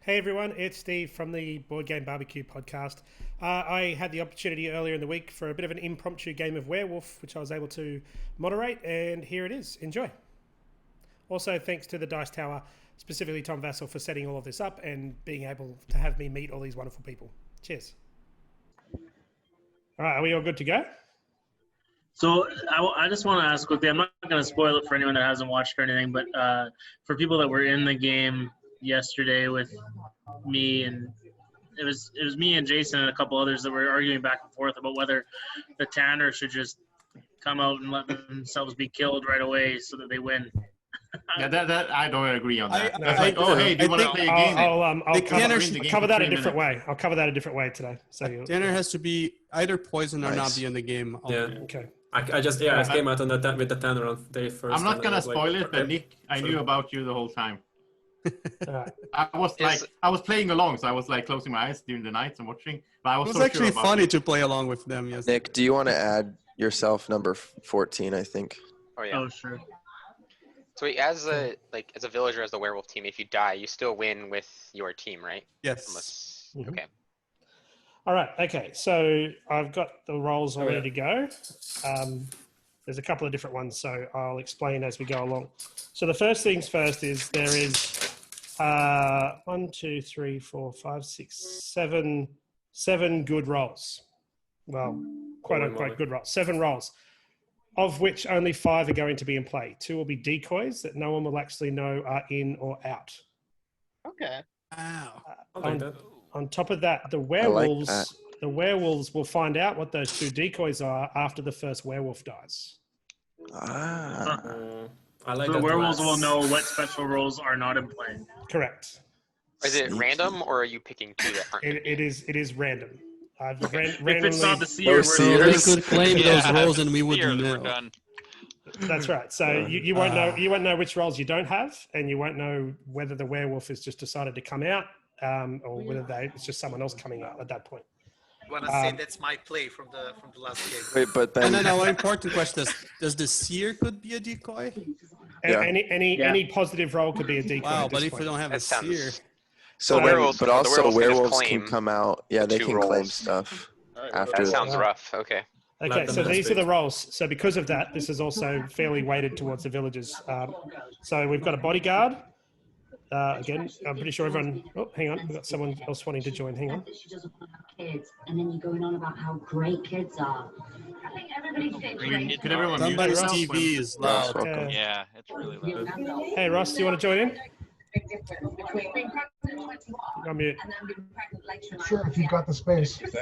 Hey everyone, it's Steve from the Board Game Barbecue podcast. I had the opportunity earlier in the week for a bit of an impromptu game of Werewolf, which I was able to moderate, and here it is. Enjoy. Also, thanks to the Dice Tower, specifically Tom Vassell, for setting all of this up and being able to have me meet all these wonderful people. Cheers. All right, are we all good to go? So I just want to ask quickly, I'm not going to spoil it for anyone that hasn't watched or anything, but for people that were in the game yesterday with me, and it was me and Jason and a couple others that were arguing back and forth about whether the Tanner should just come out and let themselves be killed right away so that they win. Yeah, that I don't agree on that. Hey, do you want to play a game? I'll cover that a different way. I'll cover that a different way today. So Tanner has to be either poison or not be in the game. Yeah. Okay. I came out on that with the Tanner on day first. I'm not gonna spoil it, but Nick, I knew about you the whole time. I was playing along, so I was like closing my eyes during the nights and watching. But I was It was actually funny to play along with them. Yes. Nick, do you want to add yourself number 14? I think. Oh yeah. Oh sure. So as a villager, as the werewolf team, if you die, you still win with your team, right? Yes. Okay. All right. Okay. So I've got the rolls all ready to go. There's a couple of different ones, so I'll explain as we go along. So the first things first is there is 1, 2, 3, 4, 5, 6, 7 good rolls. Well, quote unquote good rolls. 7 rolls, of which only 5 are going to be in play. 2 will be decoys that no one will actually know are in or out. Okay. Wow. On top of that, the werewolves will find out what those 2 decoys are after the first werewolf dies. I like So that the werewolves class. will know what special roles are not in play. Correct. Is it random, or are you picking 2 that aren't? It is random. I've If randomly. it's not the seer, They could claim those roles and we wouldn't We're know. done. That's right. So you won't know. You won't know which roles you don't have, and you won't know whether the werewolf has just decided to come out, or whether it's just someone else coming out at that point. I want to say that's my play from the last game. Wait, but then. And then our important question is: does the seer could be a decoy? Yeah. Any positive role could be a decoy. Wow, at but this if we point. don't have a That sounds- seer, So The then, werewolves- but the also werewolves can just werewolves can claim come out. Yeah, they 2 can claim roles. stuff after That that. sounds rough. Okay. Okay, Let them so these are speak. the roles. So because of that, this is also fairly weighted towards the villagers. So we've got a bodyguard. Again, I'm pretty sure everyone. Oh, hang on, we've got someone else wanting to join. Hang on. She doesn't want to have kids, and then you're going on about how great kids are. I think everybody thinks great. Could everyone mute somebody's themselves when- TV is Ross, loud. welcome. Okay. Yeah, it's really loud. Hey Ross, do you want to join in? You're on mute. Sure, if you've got the space. Who has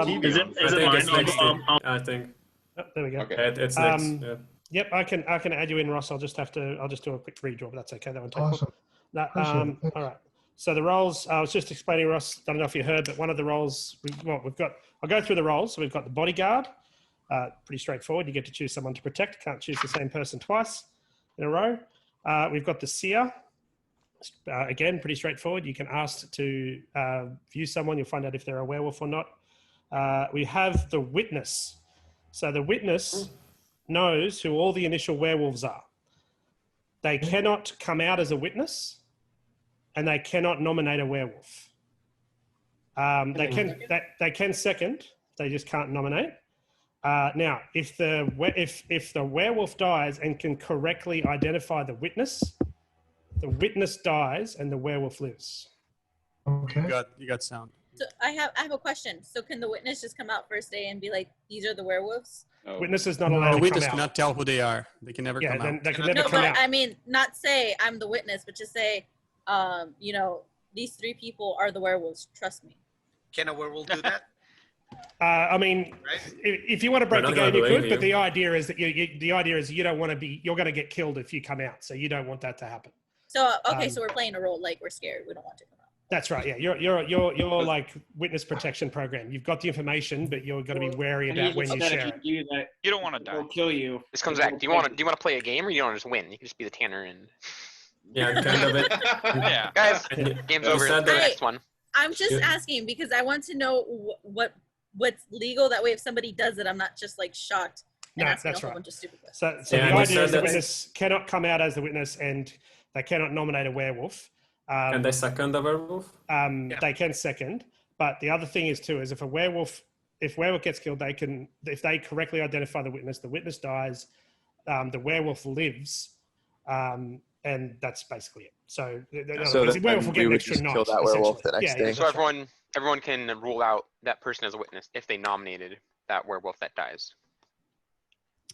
the TV is on? it I think it's mine? next. I think Oh, there we go. it's next. Yeah. Yep, I can add you in, Ross. I'll just do a quick redraw, but that's okay. That won't take long. Awesome. No, Appreciate it. all right. So the roles, I was just explaining, Ross, I don't know if you heard, but one of the roles, we've got, I'll go through the roles. So we've got the bodyguard, pretty straightforward. You get to choose someone to protect. Can't choose the same person twice in a row. We've got the seer. Again, pretty straightforward. You can ask to view someone. You'll find out if they're a werewolf or not. We have the witness. So the witness knows who all the initial werewolves are. They cannot come out as a witness, and they cannot nominate a werewolf. They can second. They just can't nominate. Now, if the werewolf dies and can correctly identify the witness dies and the werewolf lives. Okay. You got sound. So I have a question. So can the witness just come out first day and be like, "These are the werewolves"? Witness is not allowed The to witness come out. cannot tell who they are. They can never come out. They can never No, come but out. I mean, not say I'm the witness, but just say, these 3 people are the werewolves. Trust me. Can a werewolf do that? I mean, Right? if you want to break We're the not game, you gonna could. blame But you. the idea is that you don't want to be. You're going to get killed if you come out. So you don't want that to happen. So okay, so we're playing a role like we're scared. We don't want to come out. That's right. Yeah, you're like witness protection program. You've got the information, but you're going to be wary about when you share it. You don't want to die. They'll kill you. This comes back. Do you want to play a game, or you want to just win? You can just be the Tanner and Yeah, kind of it. Yeah. guys. Yeah. Game's You over. said The that- next one. I'm just Yeah. asking because I want to know what's legal. That way, if somebody does it, I'm not just like shocked and No, asking that's a whole right. bunch of stupid questions. So Yeah, the and idea it is the says witness cannot come out as the witness, and they cannot nominate a werewolf. Can they second the werewolf? They can second, but the other thing is too is if werewolf gets killed, if they correctly identify the witness dies, the werewolf lives, and that's basically it. So the werewolf will get an extra night. Kill that werewolf the next day. So everyone can rule out that person as a witness if they nominated that werewolf that dies.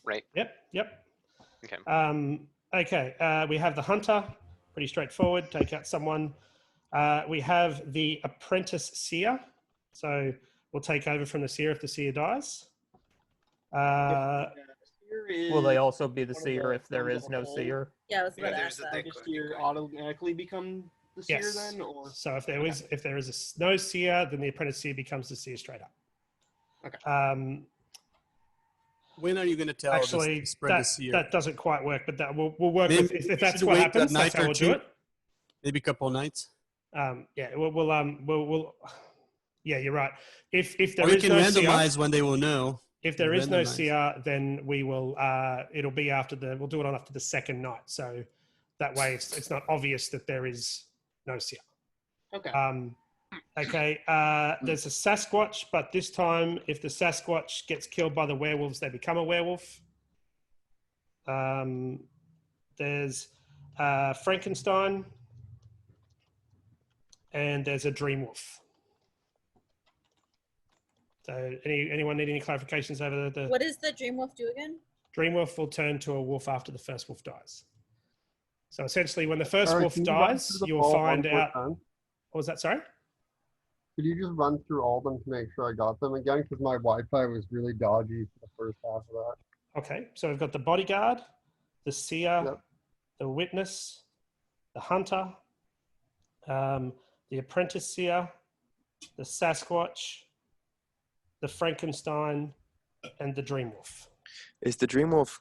Right? Yep. Okay. Okay. We have the hunter. Pretty straightforward. Take out someone. We have the Apprentice Seer. So we'll take over from the Seer if the Seer dies. Will they also be the Seer if there is no Seer? Yeah, I was about to ask that. Does Seer automatically become the Seer then? Or? So if there is no Seer, then the Apprentice Seer becomes the Seer straight up. Okay. When are you going to tell actually, this spread the Seer? That doesn't quite work, but that we'll work with if that's what happens. That's how we'll do it. Maybe a couple of nights. Yeah, we'll yeah, you're right. If there we is can no randomize Seer, when they will know. if there is no Seer, then we will. It'll be we'll do it on after the second night. So that way, it's not obvious that there is no Seer. Okay. Okay. There's a Sasquatch, but this time, if the Sasquatch gets killed by the werewolves, they become a werewolf. There's Frankenstein, and there's a dream wolf. So, anyone need any clarifications over the? What does the dream wolf do again? Dream wolf will turn to a wolf after the first wolf dies. So essentially, when the first wolf dies, you'll find out. What was that? Sorry. Could you just run through all of them to make sure I got them again? Because my Wi-Fi was really dodgy for the first half of that. Okay, so we've got the Bodyguard, the Seer, the Witness, the Hunter, the Apprentice Seer, the Sasquatch, the Frankenstein, and the Dream Wolf. Is the Dream Wolf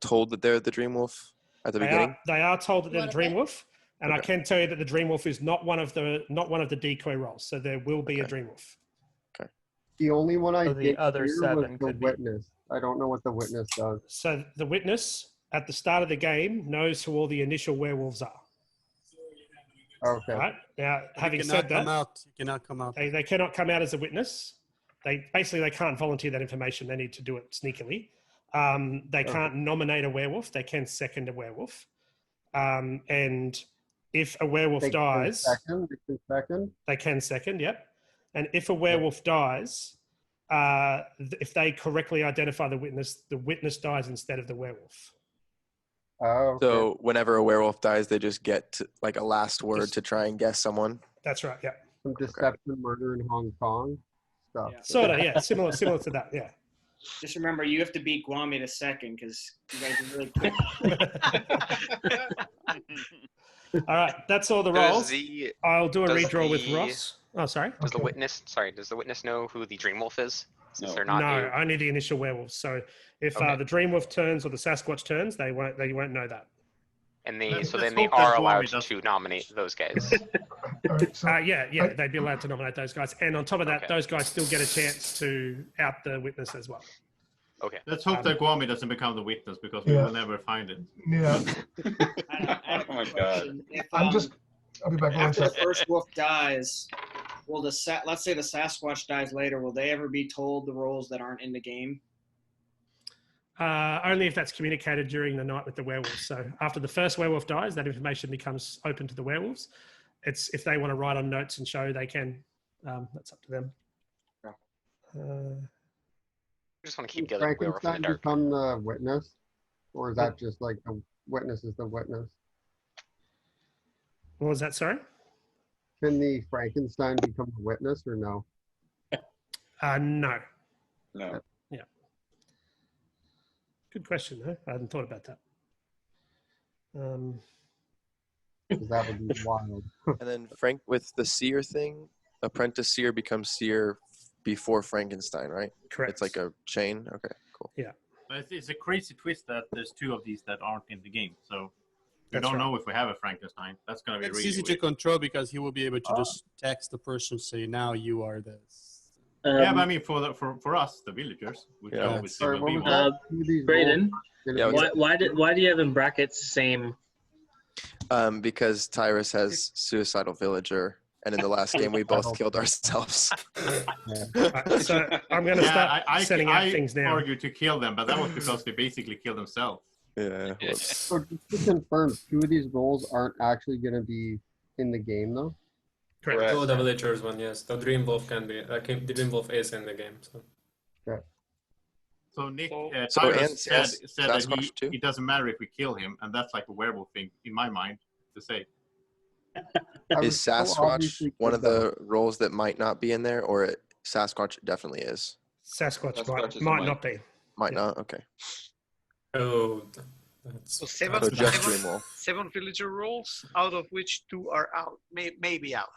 told that they're the Dream Wolf at the beginning? They are told that they're the Dream Wolf. And I can tell you that the Dream Wolf is not one of the decoy roles, so there will be a Dream Wolf. Okay. The only one I did the other hear seven was the Witness. I don't know what the Witness does. So the Witness at the start of the game knows who all the initial werewolves are. Okay. Right? Now, having said that, you cannot come out. They cannot come out as a witness. They can't volunteer that information. They need to do it sneakily. They can't nominate a werewolf. They can second a werewolf. And if a werewolf dies, they can second, yep. And if a werewolf dies, if they correctly identify the witness dies instead of the werewolf. Oh, okay. So whenever a werewolf dies, they just get like a last word to try and guess someone. That's right, yeah. Some deception, murder in Hong Kong stuff. Yeah. Sort of, yeah. Similar to that, yeah. Just remember, you have to beat Guami to second because you guys are really quick. All right, that's all the rolls. I'll do a redraw with Ross. Oh, sorry. Does the witness know who the Dream Wolf is? Since they're not no, only the initial werewolves. So if the Dream Wolf turns or the Sasquatch turns, they won't know that. And then they are allowed to nominate those guys. Yeah, they'd be allowed to nominate those guys. And on top of that, those guys still get a chance to out the witness as well. Okay. Let's hope that Guami doesn't become the witness because we will never find it. Yeah. Oh my god. I'll be back in one After the second. first wolf dies, will let's say the Sasquatch dies later, will they ever be told the roles that aren't in the game? Only if that's communicated during the night with the werewolves. So after the first werewolf dies, that information becomes open to the werewolves. It's if they want to write on notes and show, they can. That's up to them. I just want to keep the other werewolf in the dark. Become the witness, or is that just like the witness is the witness? What was that? Sorry. Can the Frankenstein become the witness or no? No. No. Yeah. Good question, though. I hadn't thought about that. That would be wild. And then Frank, with the Seer thing, Apprentice Seer becomes Seer before Frankenstein, right? Correct. It's like a chain. Okay, cool. Yeah. But it's a crazy twist that there's two of these that aren't in the game. So we That's don't right. know if we have a Frankenstein. That's going to be It's really easy to weird. control because he will be able to just text the person, say, now you are this. Yeah, but I mean, for us, the villagers, which obviously will be one. Brayden, Yeah, why do you have in brackets same? Because Tyrus has suicidal villager, and in the last game we both killed ourselves. So I'm going to start setting out things I now. argued to kill them, but that was because they basically killed themselves. Yeah. So just to confirm, 2 of these roles aren't actually going to be in the game, though? Correct. Oh, the villagers one, yes. The Dream Wolf can be. The Dream Wolf is in the game. So. Okay. So Nick, So Tyrus said that Sasquatch too? it doesn't matter if we kill him, and that's like a werewolf thing in my mind to say. Is Sasquatch one of the roles that might not be in there, or Sasquatch definitely is? Sasquatch might not be. Might not. Okay. Oh, So seven, So just Dream Wolf. 7 villager roles, out of which 2 are out, maybe out.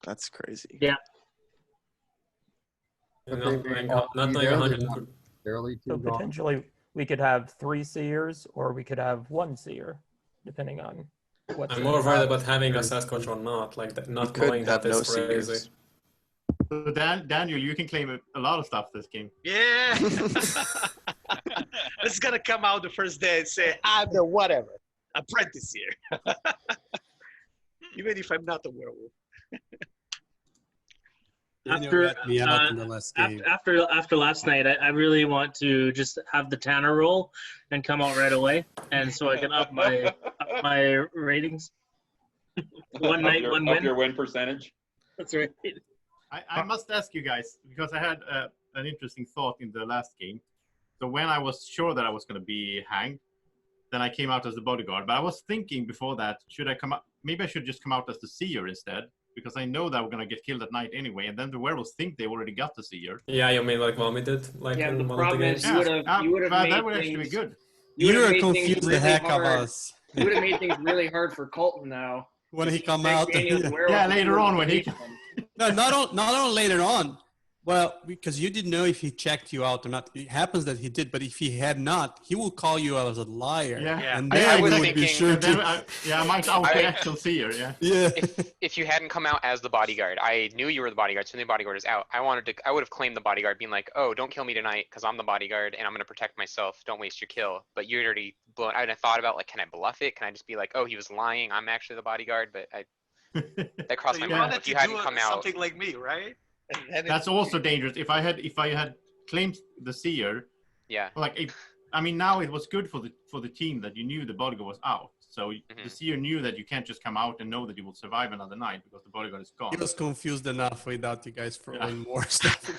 That's crazy. Yeah. Not like 100. So potentially we could have 3 seers, or we could have 1 seer, depending on what. I'm more worried about having a Sasquatch or not, like that, not knowing that is crazy. So Daniel, you can claim a lot of stuff this game. Yeah. It's gonna come out the first day and say, I'm the whatever, Apprentice Seer. Even if I'm not a werewolf. After last night, I really want to just have the Tanner roll and come out right away, and so I can up my ratings. One night, one win. Up your win percentage. That's right. I must ask you guys, because I had an interesting thought in the last game. So when I was sure that I was going to be hanged, then I came out as the bodyguard. But I was thinking before that, should I come out? Maybe I should just come out as the seer instead, because I know that we're going to get killed at night anyway, and then the werewolves think they already got the seer. Yeah, you mean like Mommy did? Like Yeah, in the one of the problem games? is you would have made that would actually be things- good. You're confused the heck of us. You would have made things really hard for Colton now. When he come out. Yeah, later on when he. No, not only later on. Well, because you didn't know if he checked you out or not. It happens that he did, but if he had not, he will call you out as a liar. Yeah. And I then was he would be thinking- sure to. I might out the actual seer. Yeah. Yeah. If you hadn't come out as the bodyguard, I knew you were the bodyguard, so the bodyguard is out. I would have claimed the bodyguard, being like, oh, don't kill me tonight because I'm the bodyguard and I'm going to protect myself. Don't waste your kill. But you'd already blown. I thought about, like, can I bluff it? Can I just be like, oh, he was lying, I'm actually the bodyguard? But that crossed So Yeah. you my mind. wanted If you to hadn't do come out, something like me, right? And That's also dangerous. If I had claimed the seer, yeah. like now it was good for the team that you knew the bodyguard was out. So the seer knew that you can't just come out and know that you will survive another night because the bodyguard is gone. He was confused enough without you guys throwing more stuff.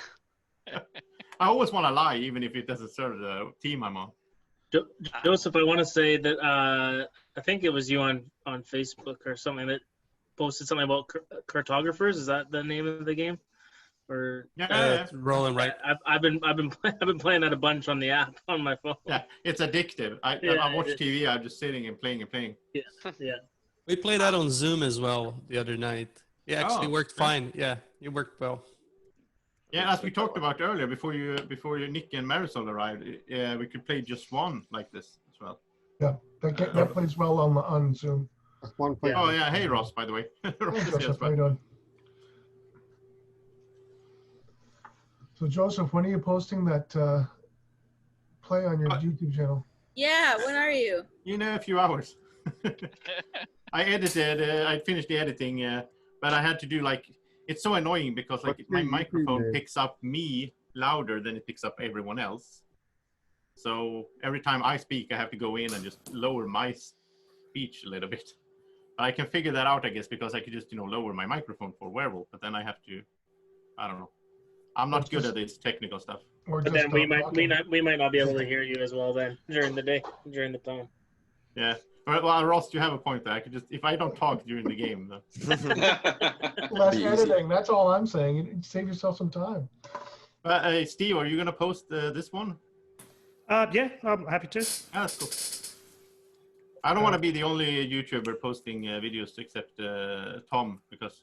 I always want to lie, even if it doesn't serve the team I'm on. Joseph, I want to say that I think it was you on Facebook or something that posted something about cartographers. Is that the name of the game? Or rolling right. I've been playing that a bunch on the app on my phone. Yeah, it's addictive. I watch TV. I'm just sitting and playing and playing. Yeah, yeah. We played that on Zoom as well the other night. It actually worked fine. Yeah, it worked well. Yeah, as we talked about earlier, before Nick and Marisol arrived, we could play just one like this as well. Yeah, that plays well on Zoom. Oh yeah, hey Ross, by the way. Ross Hey, is here Joseph, as how you well. doing? So Joseph, when are you posting that play on your YouTube channel? Yeah, when are you? In a few hours. I edited. I finished the editing, but I had to do it's so annoying because my microphone picks up me louder than it picks up everyone else. So every time I speak, I have to go in and just lower my speech a little bit. But I can figure that out, I guess, because I could just lower my microphone for Werewolf. But then I have to, I don't know. I'm not good at this technical stuff. But then we might not be able to hear you as well then during the day, during the time. Yeah. Well, Ross, you have a point there. I could just, if I don't talk during the game, Less editing. That's all I'm saying. You save yourself some time. Steve, are you gonna post this one? Yeah, I'm happy to. That's cool. I don't want to be the only YouTuber posting videos except Tom, because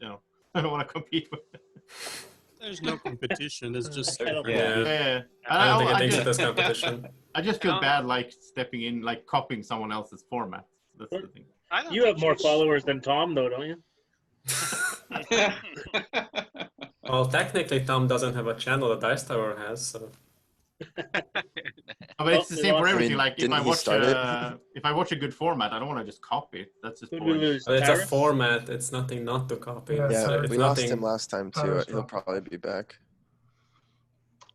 I don't want to compete with. There's no competition. It's just I don't think it thinks it is competition. I just feel bad, stepping in, copying someone else's format. That's the thing. You have more followers than Tom, though, don't you? Well, technically, Tom doesn't have a channel that Dice Tower has, so. But it's the same for everything. If I watch a good format, I don't want to just copy it. That's just Who'd we boring. lose? It's a Tyrus? format. It's nothing not to copy. Yeah, Yeah, It's we lost nothing. him last time too. Tyrus He'll dropped. probably be back.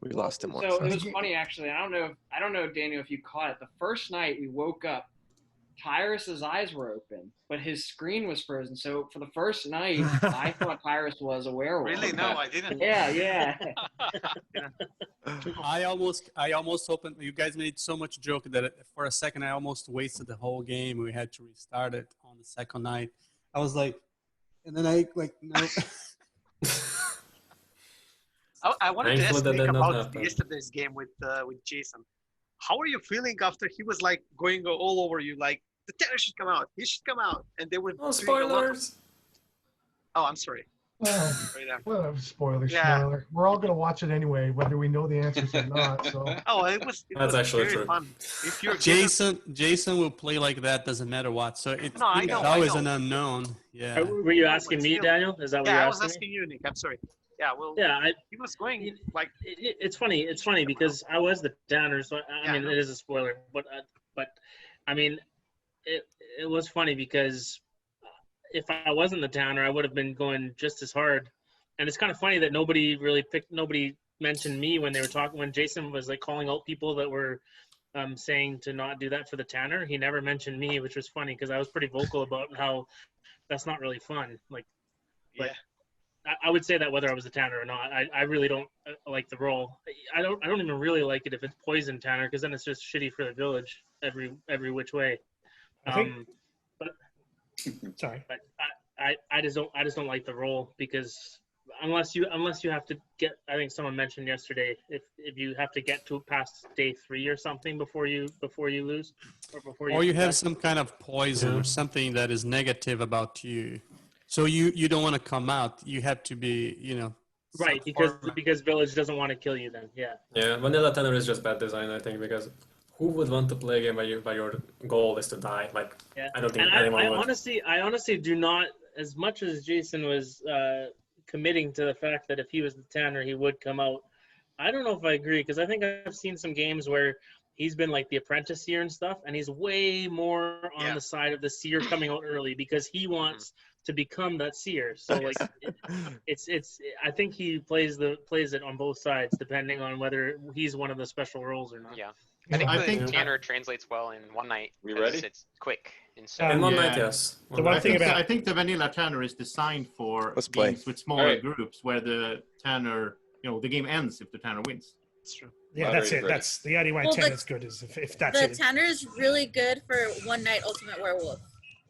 We lost him once. So it was funny actually. I don't know, Daniel, if you caught it. The first night we woke up, Tyrus's eyes were open, but his screen was frozen. So for the first night, I thought Tyrus was a werewolf. Really? No, I didn't. Yeah. I almost opened. You guys made so much joke that for a second I almost wasted the whole game. We had to restart it on the second night. I was like, and then I like no. I wanted to ask Thankfully that Nick did not about happen. yesterday's game with Jason. How are you feeling after he was like going all over you, like the Tanner should come out, he should come out, and they were Oh, doing a lot of- spoilers! Oh, I'm sorry. Well, Right there. well, spoiler, Yeah. spoiler. We're all gonna watch it anyway, whether we know the answers or not. So Oh, it was. That's actually very true. fun. If you're given- Jason will play like that. Doesn't matter what. So it's No, I know, I always know. an unknown. Yeah. Were you asking me, Daniel? Is that what Yeah, you're I was asking me? asking you, Nick. I'm sorry. Yeah, well, Yeah, he was going like. It's funny. It's funny because I was the Tanner, so I mean no. it is a spoiler, but I mean it was funny because if I wasn't the Tanner, I would have been going just as hard. And it's kind of funny that nobody mentioned me when they were talking, when Jason was like calling out people that were saying to not do that for the Tanner. He never mentioned me, which was funny because I was pretty vocal about how that's not really fun. Like, but I would say that whether I was a Tanner or not. I really don't like the role. I don't even really like it if it's poison Tanner, because then it's just shitty for the village every which way. I think- But Sorry. but I just don't like the role, because unless you have to get, I think someone mentioned yesterday, if you have to get to past day 3 or something before you lose, Or you have some kind of poison or something that is negative about you. So you don't want to come out. You have to be, right, because village doesn't want to kill you then. Yeah. Yeah, vanilla Tanner is just bad design, I think, because who would want to play a game where your goal is to die? Like, Yeah. I don't think And anyone I would. honestly do not, as much as Jason was committing to the fact that if he was the Tanner, he would come out. I don't know if I agree, because I think I've seen some games where he's been like the Apprentice Seer and stuff, and he's way more on the side of the Seer coming out early because he wants to become that Seer. So like, it's I think he plays it on both sides depending on whether he's one of the special roles or not. Yeah. I think the think- Tanner translates well in one night. We 'cause ready? It's quick. And so In one Yeah. night, yes. The one thing about I think the vanilla Tanner is designed for Let's play. games with smaller Alright. groups where the Tanner, the game ends if the Tanner wins. It's true. yeah, that's it. Moderated ready. That's the only way Well, the- Tanner's good is if that's The it. Tanner is really good for one night Ultimate Werewolf.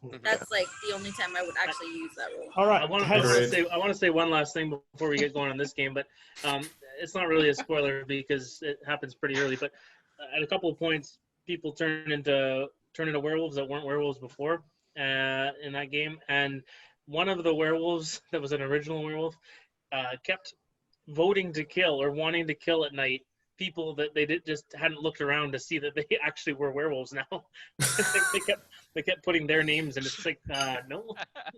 Mm-hmm. That's like the only time I would actually use that role. All right. I want has- to say one last thing before we get going on this game, but it's not really a spoiler because it happens pretty early. But at a couple of points, people turn into werewolves that weren't werewolves before in that game, and one of the werewolves that was an original werewolf kept voting to kill or wanting to kill at night people that just hadn't looked around to see that they actually were werewolves now. they kept putting their names, and it's like no.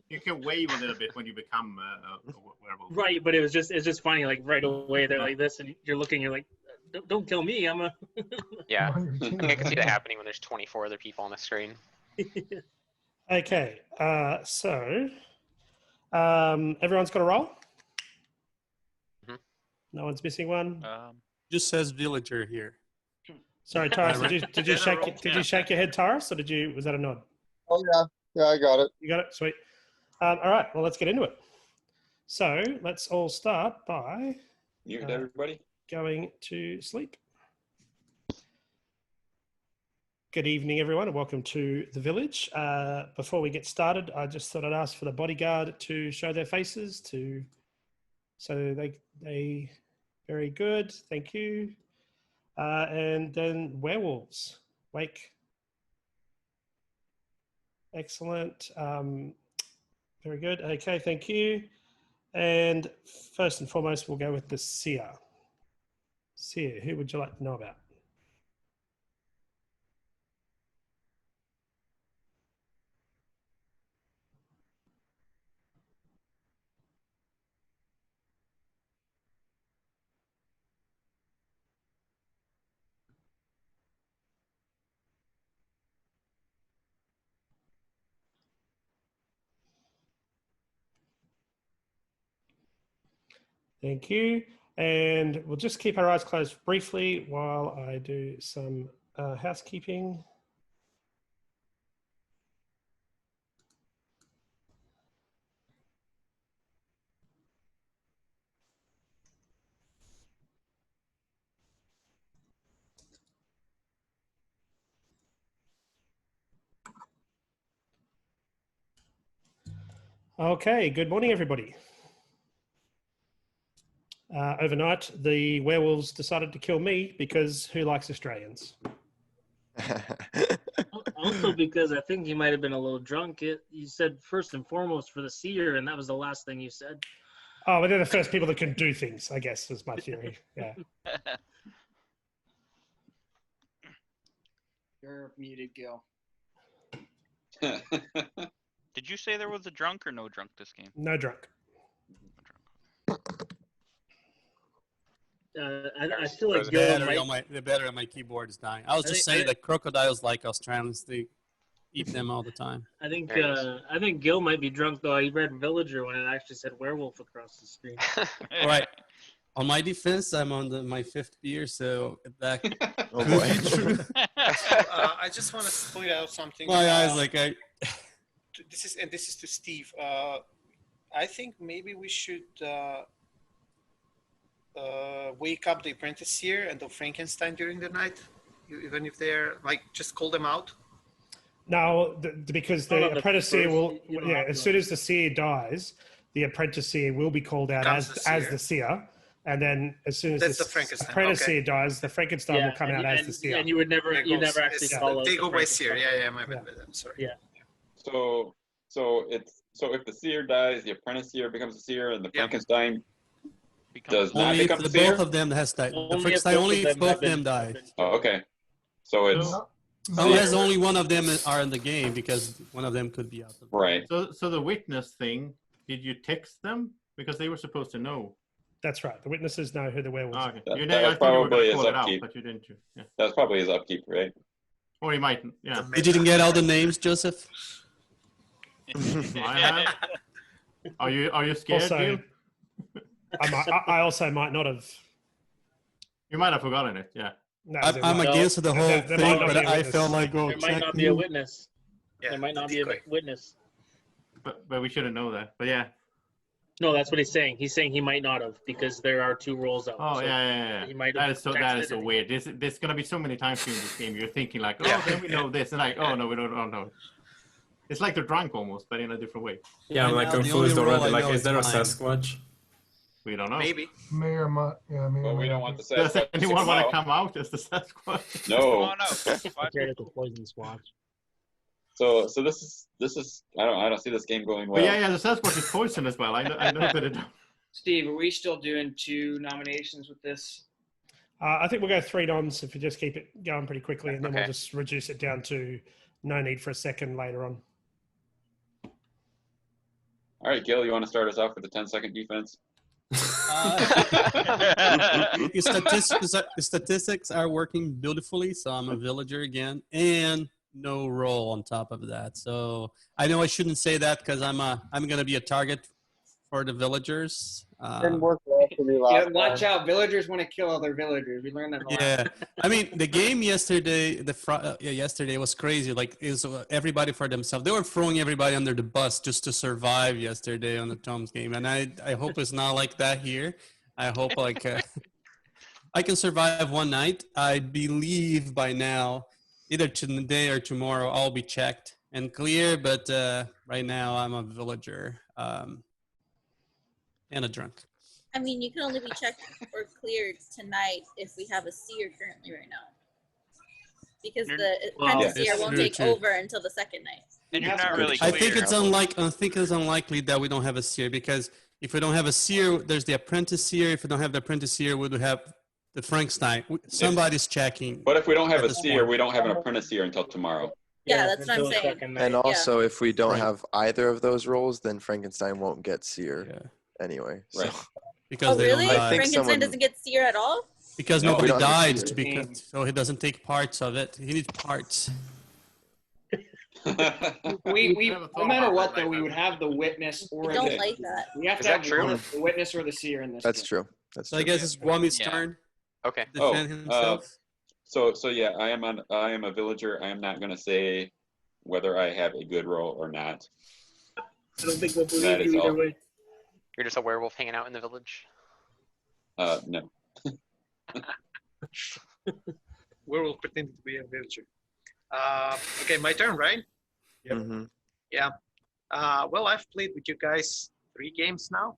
You can wave a little bit when you become a werewolf. Right, but it's just funny. Like right away, they're like this, and you're looking. You're like, don't kill me. I'm a. yeah, on your I team. think I can see that happening when there's 24 other people on the screen. Okay. So everyone's got a roll. Mhm. No one's missing one. Just says villager here. Sorry, Taurus. Right. Did you shake your head, Taurus, or was that a nod? Oh yeah, I got it. You got it. Sweet. All right. Well, let's get into it. So let's all start by Mute everybody. going to sleep. Good evening, everyone, and welcome to the village. Before we get started, I just thought I'd ask for the bodyguard to show their faces so they very good. Thank you. And then werewolves. Wake. Excellent. Very good. Okay, thank you. And first and foremost, we'll go with the seer. Seer, who would you like to know about? Thank you. And we'll just keep our eyes closed briefly while I do some housekeeping. Okay, good morning, everybody. Overnight, the werewolves decided to kill me because who likes Australians? Also, because I think you might have been a little drunk. You said first and foremost for the seer, and that was the last thing you said. Oh, well, they're the first people that can do things, I guess, is my theory. Yeah. You're muted, Gil. Did you say there was a drunk or no drunk this game? No drunk. I feel like The Gil battery on my keyboard is dying. I was just saying that crocodiles like Australians. They eat them all the time. I think Gil might be drunk though. He read Villager when it actually said werewolf across the screen. Right. On my defense, I'm on my 5th beer, so that could Oh boy. be true. I just want to point out something. My eyes, This is to Steve. I think maybe we should wake up the Apprentice Seer and the Frankenstein during the night, even if they're just call them out. No, because the Apprentice Seer will, as soon as the Seer dies, the Apprentice Seer will be called out as the Seer. And then as soon as the Apprentice Seer dies, the Frankenstein will come out as the Seer. And you never actually call it. They go by Seer. Yeah, my bad. I'm sorry. Yeah. So if the Seer dies, the Apprentice Seer becomes a Seer, and the Frankenstein does not only become if a Seer? both of them has died. The Frankenstein only if both of them died. Oh, okay. So it's unless only one of them are in the game, because one of them could be out. Right. So the witness thing, did you text them? Because they were supposed to know. That's right. The witnesses know who the werewolves are. Okay. That was probably his call it out, upkeep. but you didn't. Yeah. That's probably his upkeep, right? Or he might. Yeah. You didn't get all the names, Joseph? I have. Are you scared, Also, Gil? I also might not have. You might have forgotten it. Yeah. No, I'm against the whole there thing, might not but be a I witness. felt like, There might not be a witness. There might not be a witness. But we shouldn't know that. But yeah. No, that's what he's saying. He's saying he might not have because there are 2 rolls out. Oh so yeah. He might That have is so texted weird. There's gonna be so many times during this game you're thinking like, oh, then we know this, and like, oh no, we don't know. It's like they're drunk almost, but in a different way. Yeah, I'm confused already. Like, is there a Sasquatch? We don't know. Maybe. May or might. Yeah, may Well, or we may don't not want be. the Does Sasquatch. anyone want to come out as the Sasquatch? No. the poison squatch. So this is I don't see this game going well. But yeah, the Sasquatch is poison as well. I know that it. Steve, are we still doing 2 nominations with this? I think we'll go 3 noms if we just keep it going pretty quickly, and then we'll Okay. just reduce it down to no need for a second later on. All right, Gil, you want to start us off with the 10-second defense? Statistics are working beautifully, so I'm a villager again, and no roll on top of that. So I know I shouldn't say that because I'm gonna be a target for the villagers. Didn't work well for me last Watch time. out, villagers want to kill other villagers. We learned that a lot. Yeah, I mean the game yesterday, yesterday was crazy. Like it was everybody for themselves. They were throwing everybody under the bus just to survive yesterday on the Tom's game, and I hope it's not like that here. I hope I can survive one night. I believe by now, either today or tomorrow, I'll be checked and clear. But right now, I'm a villager and a drunk. I mean, you can only be checked or cleared tonight if we have a seer currently right now. Because the Apprentice Seer won't take over until the second night. And you're not really I clear. think it's unlikely that we don't have a seer, because if we don't have a seer, there's the Apprentice Seer. If we don't have the Apprentice Seer, we would have the Frankenstein. Somebody's checking. But if we don't have at a this Seer, point. we don't have an Apprentice Seer until tomorrow. Yeah, that's what I'm saying. And also, if we don't have either of those roles, then Frankenstein won't get Seer anyway. So. Because Oh, they really? don't die. Frankenstein doesn't get seer at all? Because No, nobody we don't have died, Seer. so he doesn't take parts of it. He needs parts. No matter what, though, we would have the witness or I don't the like that. We have Is to that have true? one of the witness or the seer in this. That's game. true. That's So true. I guess it's Guami's Yeah. turn Okay. to defend himself. So yeah, I am a villager. I am not gonna say whether I have a good role or not. I don't think we'll believe That is you either all. way. You're just a werewolf hanging out in the village. No. Werewolf pretending to be a villager. Okay, my turn, right? Mhm. Yeah. Well, I've played with you guys 3 games now,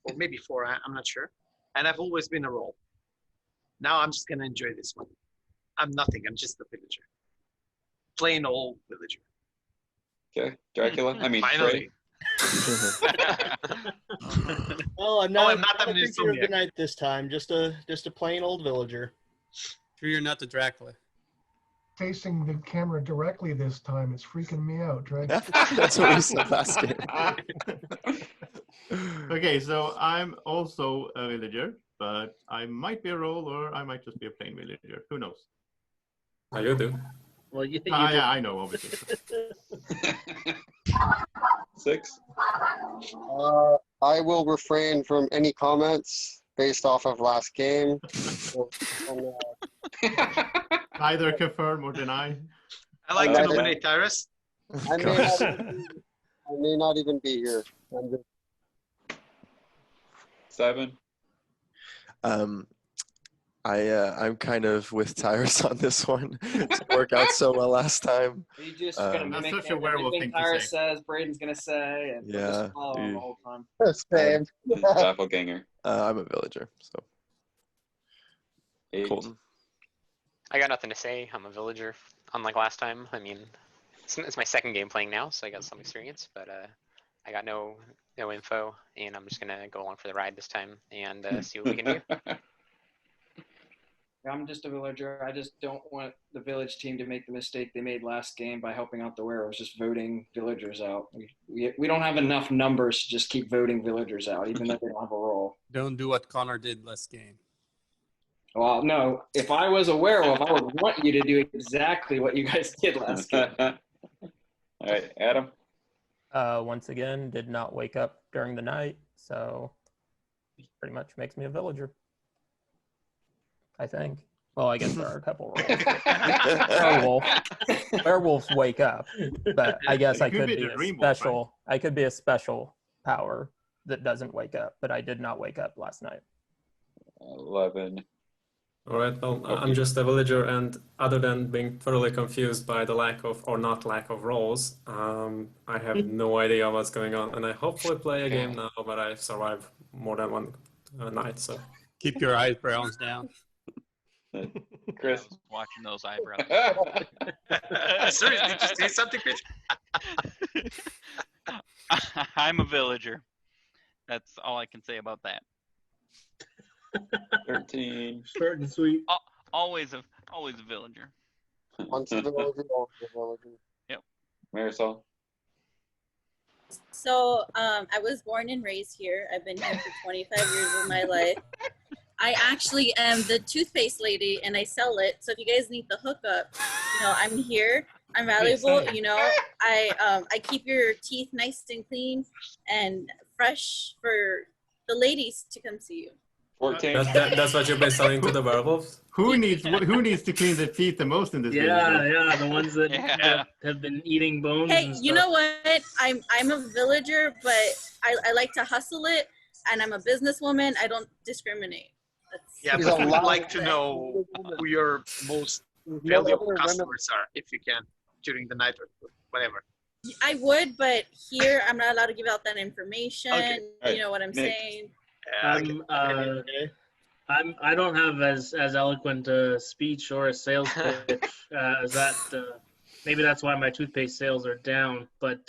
or maybe 4. I'm not sure. And I've always been a role. Now I'm just gonna enjoy this one. I'm nothing. I'm just a villager. Plain old villager. Okay, Dracula. I mean, Finally. Well, I'm not, I'm not a an creature of the insomniac. night this time. Just a plain old villager. Sure, you're not the Dracula. Facing the camera directly this time, it's freaking me out, Drake. That's what we said last game. Okay, so I'm also a villager, but I might be a role or I might just be a plain villager. Who knows? Oh, you do. Well, you think Yeah, I know, obviously. 6. I will refrain from any comments based off of last game. Either confirm or deny. I like to nominate Tyrus. I may not even be here. I'm just 7. I'm kind of with Tyrus on this one. It worked out so well last time. Are you just gonna That's mimic such a werewolf everything thing to Tyrus say. says, Braden's gonna say, and we'll Yeah, just follow him the whole time. Same. Doppelganger. I'm a villager, so 8. Colton. I got nothing to say. I'm a villager. Unlike last time. I mean, it's my second game playing now, so I got some experience. But I got no info, and I'm just gonna go along for the ride this time and see what we can do. I'm just a villager. I just don't want the village team to make the mistake they made last game by helping out the werewolves, just voting villagers out. We don't have enough numbers to just keep voting villagers out, even though they don't have a role. Don't do what Connor did last game. Well, no, if I was a werewolf, I would want you to do exactly what you guys did last game. All right, Adam. Once again, did not wake up during the night, so pretty much makes me a villager. I think. Well, I guess there are a couple roles. Werewolves wake up, but I guess I could be a special. I could be a special power that doesn't wake up, but I did not wake up last night. 11. All right, well, I'm just a villager, and other than being thoroughly confused by the lack of, or not lack of roles, I have no idea what's going on, and I hopefully play a game now, but I survive more than one night, so. Keep your eyebrows down. Chris. Watching those eyebrows. Seriously, did you say something, Chris? I'm a villager. That's all I can say about that. 13. Short and sweet. Always a villager. once a villager, always a villager. Yep. Marisol. So I was born and raised here. I've been here for 25 years of my life. I actually am the toothpaste lady, and I sell it. So if you guys need the hookup, I'm here. I'm valuable. I keep your teeth nice and clean and fresh for the ladies to come see you. 14. That's what you've been selling to the werewolves? Who needs to clean their teeth the most in this game? Yeah, the ones that have been eating bones. Hey, and you stuff. know what? I'm a villager, but I like to hustle it, and I'm a businesswoman. I don't discriminate. Yeah, but I would like to know who your most valuable customers are, if you can, during the night or whatever. I would, but here I'm not allowed to give out that information. Okay. You know what I'm saying? I don't have as eloquent a speech or a sales pitch as that. Maybe that's why my toothpaste sales are down. But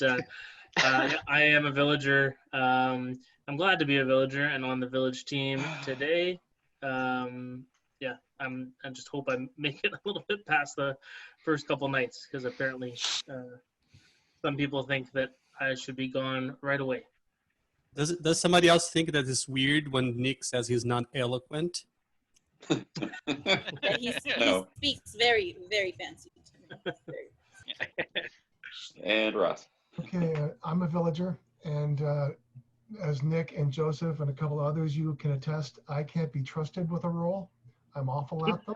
I am a villager. I'm glad to be a villager and on the village team today. I just hope I make it a little bit past the first couple nights, because apparently some people think that I should be gone right away. Does somebody else think that it's weird when Nick says he's not eloquent? He No. speaks very, very fancy. And Ross. Okay, I'm a villager, and as Nick and Joseph and a couple others you can attest, I can't be trusted with a roll. I'm awful at them.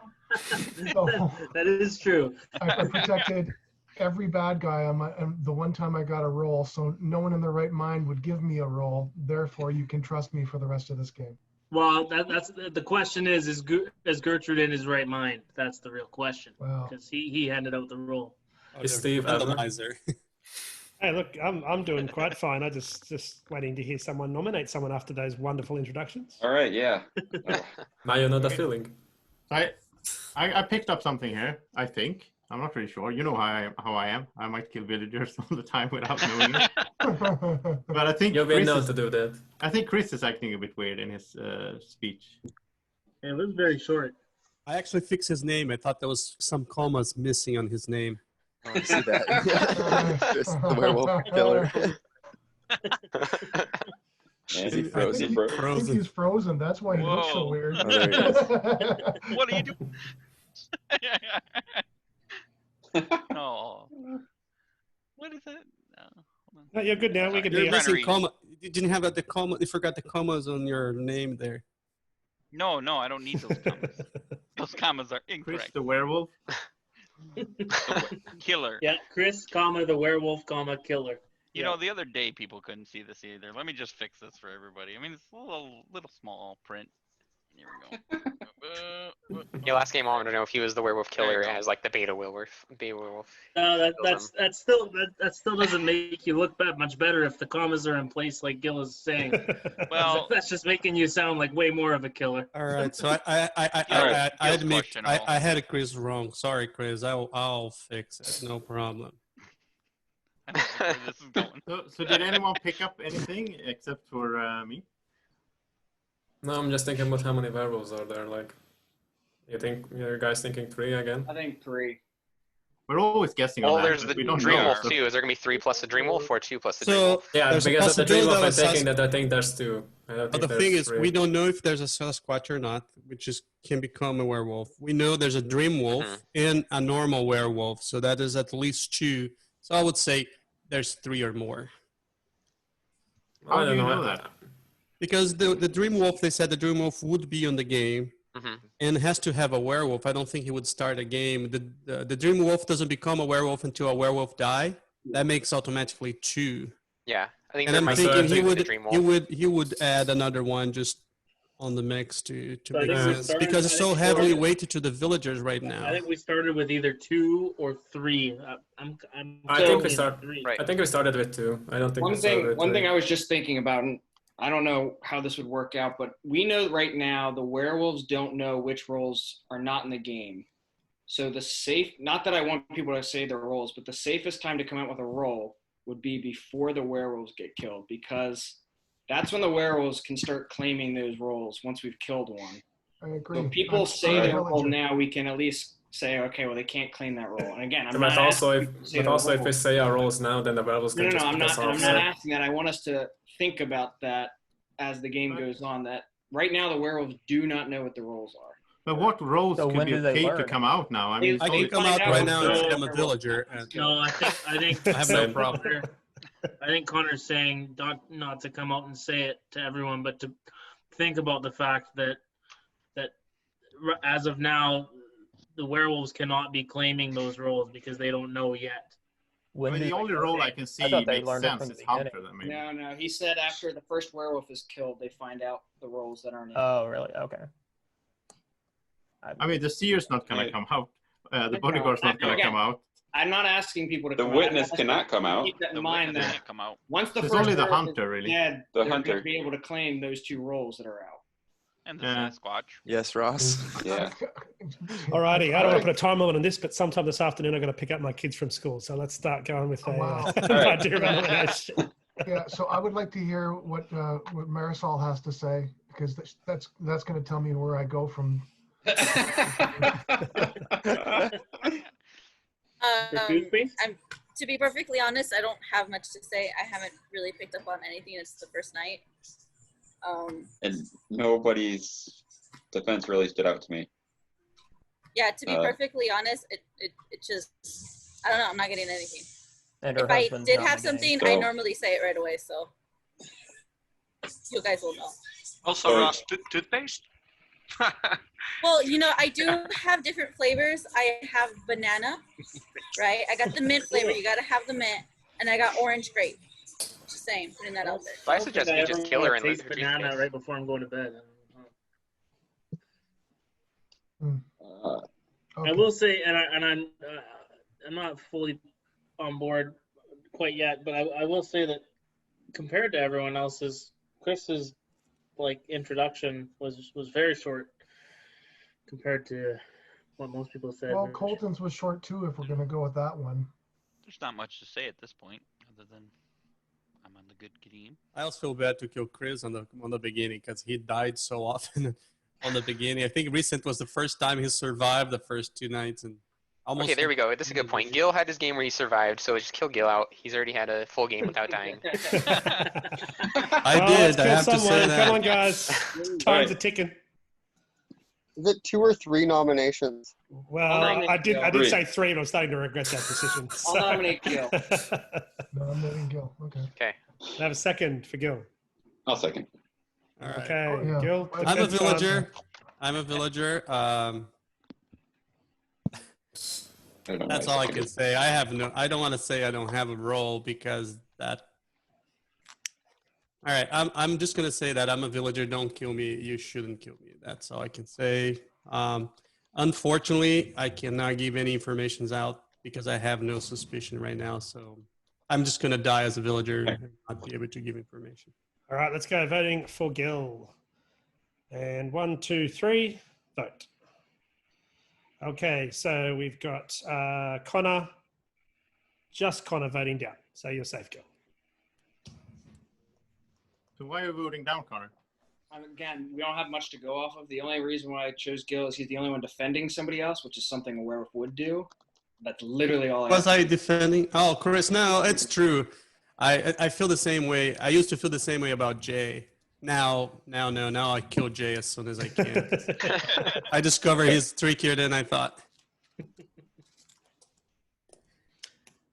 So That is true. I protected every bad guy on the one time I got a roll, so no one in their right mind would give me a roll. Therefore, you can trust me for the rest of this game. Well, that's the question is Gertrude in his right mind? That's the real question. Because he handed out the roll. Is Steve randomizer? Hey, look, I'm doing quite fine. I just waiting to hear someone nominate someone after those wonderful introductions. All right, yeah. Now you know the feeling. I picked up something here, I think. I'm not really sure. You know how I am. I might kill villagers all the time without knowing it. But I think you've been known to do that. I think Chris is acting a bit weird in his speech. It was very short. I actually fixed his name. I thought there was some commas missing on his name. Oh, I see that. Chris, the werewolf killer. Is he frozen, bro? I think he's frozen. That's why he looks so weird. Oh, there he is. What are you doing? Oh. What is that? No, you're good now. We can You're hear missing you. comma. You didn't have the comma. You forgot the commas on your name there. No, I don't need those commas. Those commas are incorrect. Chris the werewolf. Killer. Yeah, Chris, the werewolf, killer. You know, the other day people couldn't see this either. Let me just fix this for everybody. I mean, it's a little small print. Here we go. Yeah, last game I wanted to know if he was the werewolf killer as like the beta werewolf. No, that still doesn't make you look much better if the commas are in place, like Gil is saying. Well, that's just making you sound like way more of a killer. All right, so I admit I had Chris wrong. Sorry, Chris. I'll fix it. No problem. Where this is going. So did anyone pick up anything except for me? No, I'm just thinking about how many werewolves are there. Like, you guys thinking 3 again? I think 3. We're always guessing on Well, that. there's the We don't Dream know. Wolf too. Is there gonna be 3 plus the Dream Wolf or 2 plus the Dream So Wolf? Yeah, there's a because of the Dream possibility Wolf, I'm that thinking that I think there's 2. I don't But think the thing there's is, 3. we don't know if there's a Sasquatch or not, which can become a werewolf. We know there's a dream wolf and a normal werewolf, so that is at least 2. So I would say there's 3 or more. How do you know that? Because the dream wolf, they said the dream wolf would be on the game and has to have a werewolf. I don't think he would start a game. The dream wolf doesn't become a werewolf until a werewolf die. That makes automatically 2. Yeah, I think And there I'm might be thinking the Dream Wolf. he would add another one just on the mix to So I make think we sense started- because it's I so think we heavily started- weighted to the villagers right I now. think we started with either 2 or 3. I think we started with 2. I don't think we started with One 3. thing I was just thinking about, and I don't know how this would work out, but we know right now the werewolves don't know which roles are not in the game. So not that I want people to say their roles, but the safest time to come out with a role would be before the werewolves get killed, because that's when the werewolves can start claiming those roles once we've killed one. I agree. So if people I'm say a their role villager. now, we can at least say, okay, well, they can't claim that role. And again, I'm But not also, asking if, people to say but their also if role. we say our roles now, then the werewolves can No, just I'm pick not. us off. I'm so- not asking that. I want us to think about that as the game goes on. That right now the werewolves do not know what the roles are. But what roles So could when be do they okay to learn? come out now? I mean, I can come out right now and say I'm a villager. And No, I think I have no problem. I think Connor's saying not to come out and say it to everyone, but to think about the fact that as of now, the werewolves cannot be claiming those roles because they don't know yet. I mean, the only role I can see makes sense is Hunter. I mean, No. He said after the first werewolf is killed, they find out the roles that aren't in. Oh, really? Okay. I mean, the seer's not going to come out. The bodyguard's not going to come out. I'm not asking people to The come witness out. cannot come out. Keep that in mind that come out. once the There's first only the werewolf hunter, is really. dead, The they're hunter. going to be able to claim those 2 roles that are out. And the Sasquatch. Yes, Ross. Yeah. Alrighty, I don't want to put a time limit on this, but sometime this afternoon I'm going to pick up my kids from school. So let's start going with wow. an idea of elimination. Yeah, so I would like to hear what Marisol has to say, because that's going to tell me where I go from. To be perfectly honest, I don't have much to say. I haven't really picked up on anything. It's the first night. And nobody's defense really stood out to me. Yeah, to be perfectly honest, it just, I don't know, I'm not getting anything. And her If I husband's did not have in the game. something, I normally say it right away, so you guys will know. Also, Ross, toothpaste? Well, you know, I do have different flavors. I have banana, right? I got the mint flavor. You gotta have the mint, and I got orange grape. Just saying, putting that out there. So I suggest you just kill her and lose taste her banana toothpaste. right before I'm going to bed. I will say, and I'm not fully on board quite yet, but I will say that compared to everyone else's, Chris's like introduction was very short compared to what most people said. Well, Colton's was short too, if we're going to go with that one. There's not much to say at this point, other than I'm on the good team. I also feel bad to kill Chris on the beginning because he died so often on the beginning. I think recent was the first time he survived the first 2 nights and almost. Okay, there we go. This is a good point. Gil had his game where he survived, so just kill Gil out. He's already had a full game without dying. I did. I have to say someone. that. Come on, guys. Time's a ticking. Is it 2 or 3 nominations? Well, I did say 3, but I'm starting to regret that decision. I'll nominate Gil. Nominating Gil. Okay. Okay. I have a second for Gil. I'll second. All right. Okay, Oh, yeah. Gil. I'm a defense villager. I'm a villager. That's all I can say. I don't want to say I don't have a role because that. All right, I'm just gonna say that I'm a villager. Don't kill me. You shouldn't kill me. That's all I can say. Unfortunately, I cannot give any information out because I have no suspicion right now. So I'm just gonna die as a villager and not be able to give information. All right, let's go voting for Gil. And 1, 2, 3, vote. Okay, so we've got Connor, just Connor voting down. So you're safe, Gil. So why are you voting down, Connor? Again, we don't have much to go off of. The only reason why I chose Gil is he's the only one defending somebody else, which is something a werewolf would do. That's literally all I Was I defending? Oh, Chris, no, it's true. I feel the same way. I used to feel the same way about Jay. Now I kill Jay as soon as I can. I discovered he's trickier than I thought. Do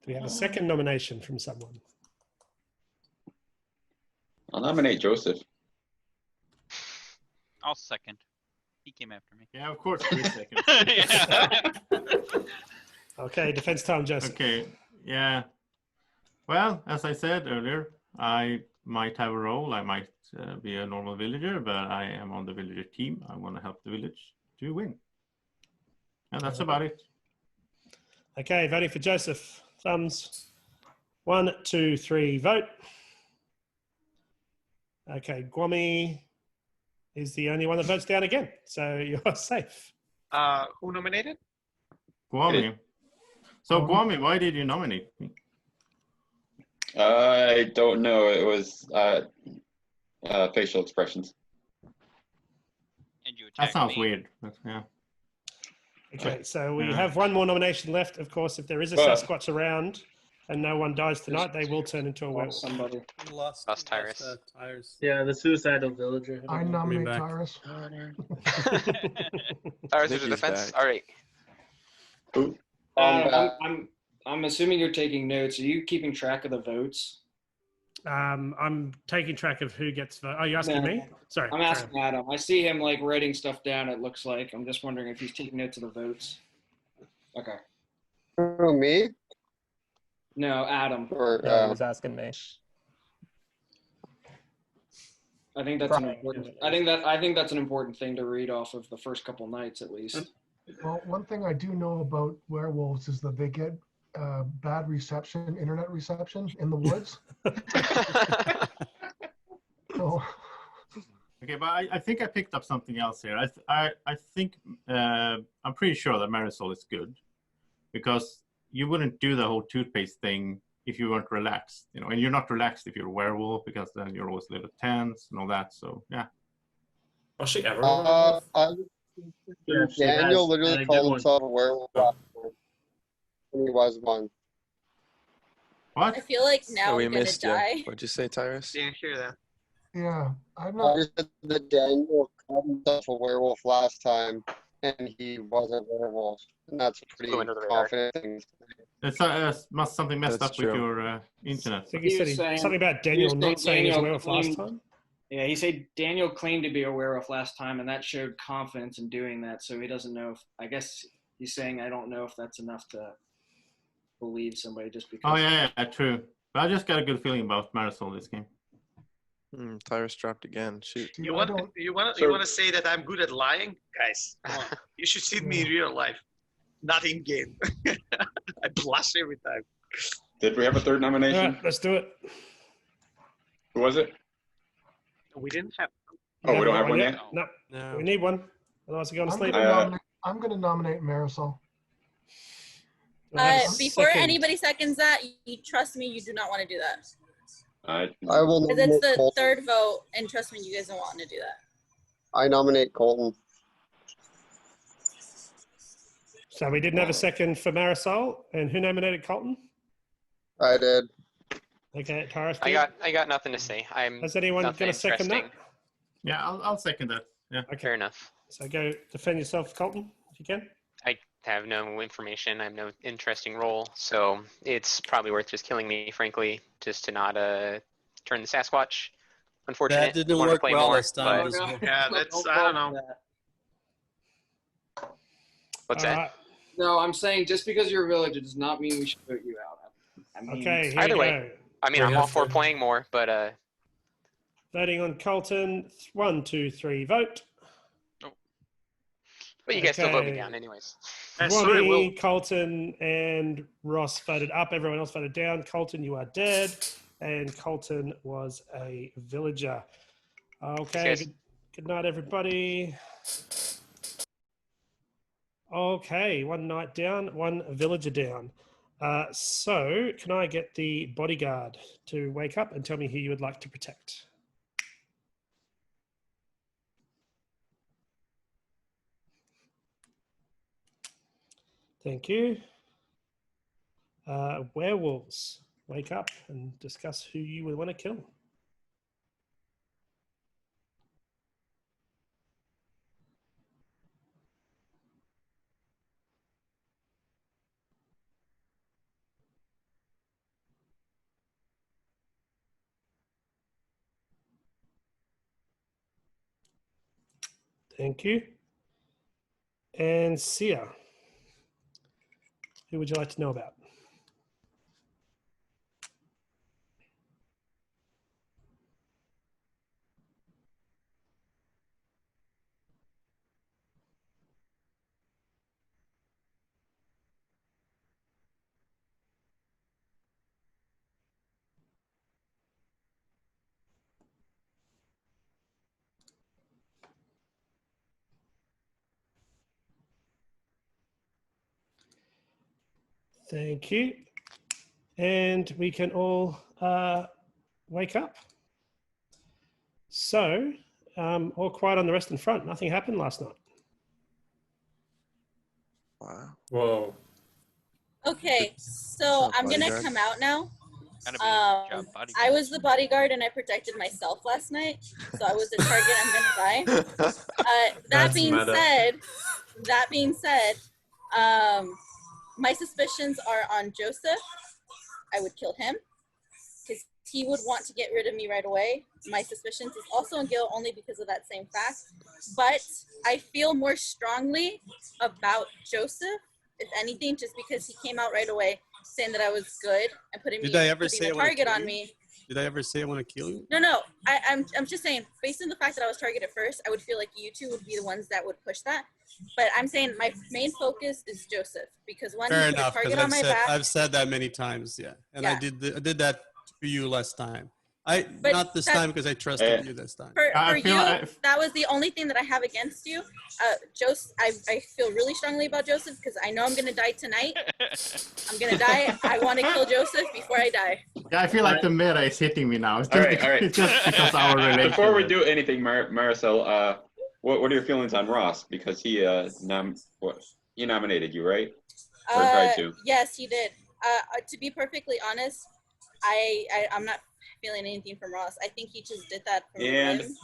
we have a second nomination from someone? I'll nominate Joseph. I'll second. He came after me. Yeah, of course, 3 seconds. Okay, defense time, Joseph. Okay, yeah. Well, as I said earlier, I might have a role. I might be a normal villager, but I am on the villager team. I want to help the village to win. And that's about it. Okay, voting for Joseph. Thumbs. 1, 2, 3, vote. Okay, Gwami is the only one that votes down again, so you're safe. Who nominated? Gwami. So, Gwami, why did you nominate me? I don't know. It was facial expressions. And you That attacked sounds me. weird. But, yeah. Okay, so we have one more nomination left. Of course, if there is a Well- Sasquatch around and no one dies tonight, they will turn into a werewolf. Somebody. Lost Tyrus. Tyrus. Yeah, the suicidal villager. I nominate back. Tyrus. Tyrus, there's a Nikki's defense. back. All right. I'm assuming you're taking notes. Are you keeping track of the votes? I'm taking track of who gets vote. Oh, you're asking No. me? Sorry. I'm asking Adam. I see him like writing stuff down. It looks like. I'm just wondering if he's taking notes of the votes. Okay. Who, me? No, Adam. Or Yeah, he was asking me. I think that's an important. I think that's an important thing to read off of the first couple nights at least. Well, one thing I do know about werewolves is that they get bad reception, internet reception in the woods. So, Okay, but I think I picked up something else here. I think I'm pretty sure that Marisol is good because you wouldn't do the whole toothpaste thing if you weren't relaxed, you know, and you're not relaxed if you're a werewolf because then you're always a little tense and all that. So yeah. Was she ever? has, Daniel literally and a good called one. himself a werewolf last time, and he was one. What? I feel like now Oh, we we're gonna missed you. die. What'd you say, Tyrus? Didn't hear that. yeah, I'm I not. just said that Daniel called himself a werewolf last time, and he was a werewolf, and that's a pretty Flew under the radar. confident thing to say. It's something messed That's up with true. your internet. I think he said something about Daniel not saying his werewolf last time. Yeah, he said Daniel claimed to be a werewolf last time, and that showed confidence in doing that. So he doesn't know if. I guess he's saying I don't know if that's enough to believe somebody just because. Oh yeah, true. But I just got a good feeling about Marisol this game. Tyrus dropped again. Shoot. You want to say that I'm good at lying, guys? Come on. You should see me in real life, not in game. I blush every time. Did we have a third nomination? All right, let's do it. Who was it? We didn't have. Oh, we don't have one yet? No, we need one. Otherwise, we're going to sleep. I'm going to nominate Marisol. Before anybody seconds that, you trust me, you do not want to do that. I will. Because it's the Colton. third vote, and trust me, you guys don't want to do that. I nominate Colton. So we didn't have a second for Marisol, and who nominated Colton? I did. Okay, Tyrus. I got nothing to say. Has anyone got a second that? Yeah, I'll second that. Yeah. Okay. Fair enough. So go defend yourself, Colton, if you can. I have no information. I have no interesting role, so it's probably worth just killing me, frankly, just to not turn the Sasquatch. Unfortunate. That didn't Wanna work play well more, this time. but- Yeah, that's. I don't know. What's that? No, I'm saying just because you're a villager does not mean we should vote you out. I mean, Okay, here Either we way, go. I mean, I'm all for playing more, but Voting on Colton. 1, 2, 3, vote. you guys still vote me Okay. down, anyways. Ronnie, Colton, and Ross voted up. Everyone else voted down. Colton, you are dead. And Colton was a villager. Okay, Yes. good night, everybody. Okay, one knight down, one villager down. So, can I get the bodyguard to wake up and tell me who you would like to protect? Thank you. Werewolves, wake up and discuss who you would want to kill. Thank you. And Seer, who would you like to know about? Thank you. And we can all wake up. So, all quiet on the rest in front. Nothing happened last night. Wow. Whoa. Okay, so I'm gonna bodyguard. come out now. Gotta be a good job, bodyguard. I was the bodyguard and I protected myself last night, so I was the target. I'm gonna die. That That's being meta. said, my suspicions are on Joseph. I would kill him because he would want to get rid of me right away. My suspicions is also on Gil only because of that same fact. But I feel more strongly about Joseph, if anything, just because he came out right away saying that I was good and putting Did I ever putting say a I wanna target kill on you? me. Did I ever say I want to kill you? No. I'm just saying, based on the fact that I was targeted first, I would feel like you two would be the ones that would push that. But I'm saying my main focus is Joseph because one, Fair he put a enough, because target on my back. I've said that many times, yeah. And I Yeah. did that to you last time. But Not this that- time because I trusted you this time. For I you, feel that was the only thing that I have against you. Joseph, I feel really strongly about Joseph because I know I'm going to die tonight. I'm going to die. I want to kill Joseph before I die. Yeah, I feel like the meta is hitting me now. It's All just, right, all right. it's just because our relation. Before we do anything, Marisol, what are your feelings on Ross? Because he he nominated you, right? Or tried to. Yes, he did. To be perfectly honest, I'm not feeling anything from Ross. I think he just did that from And him.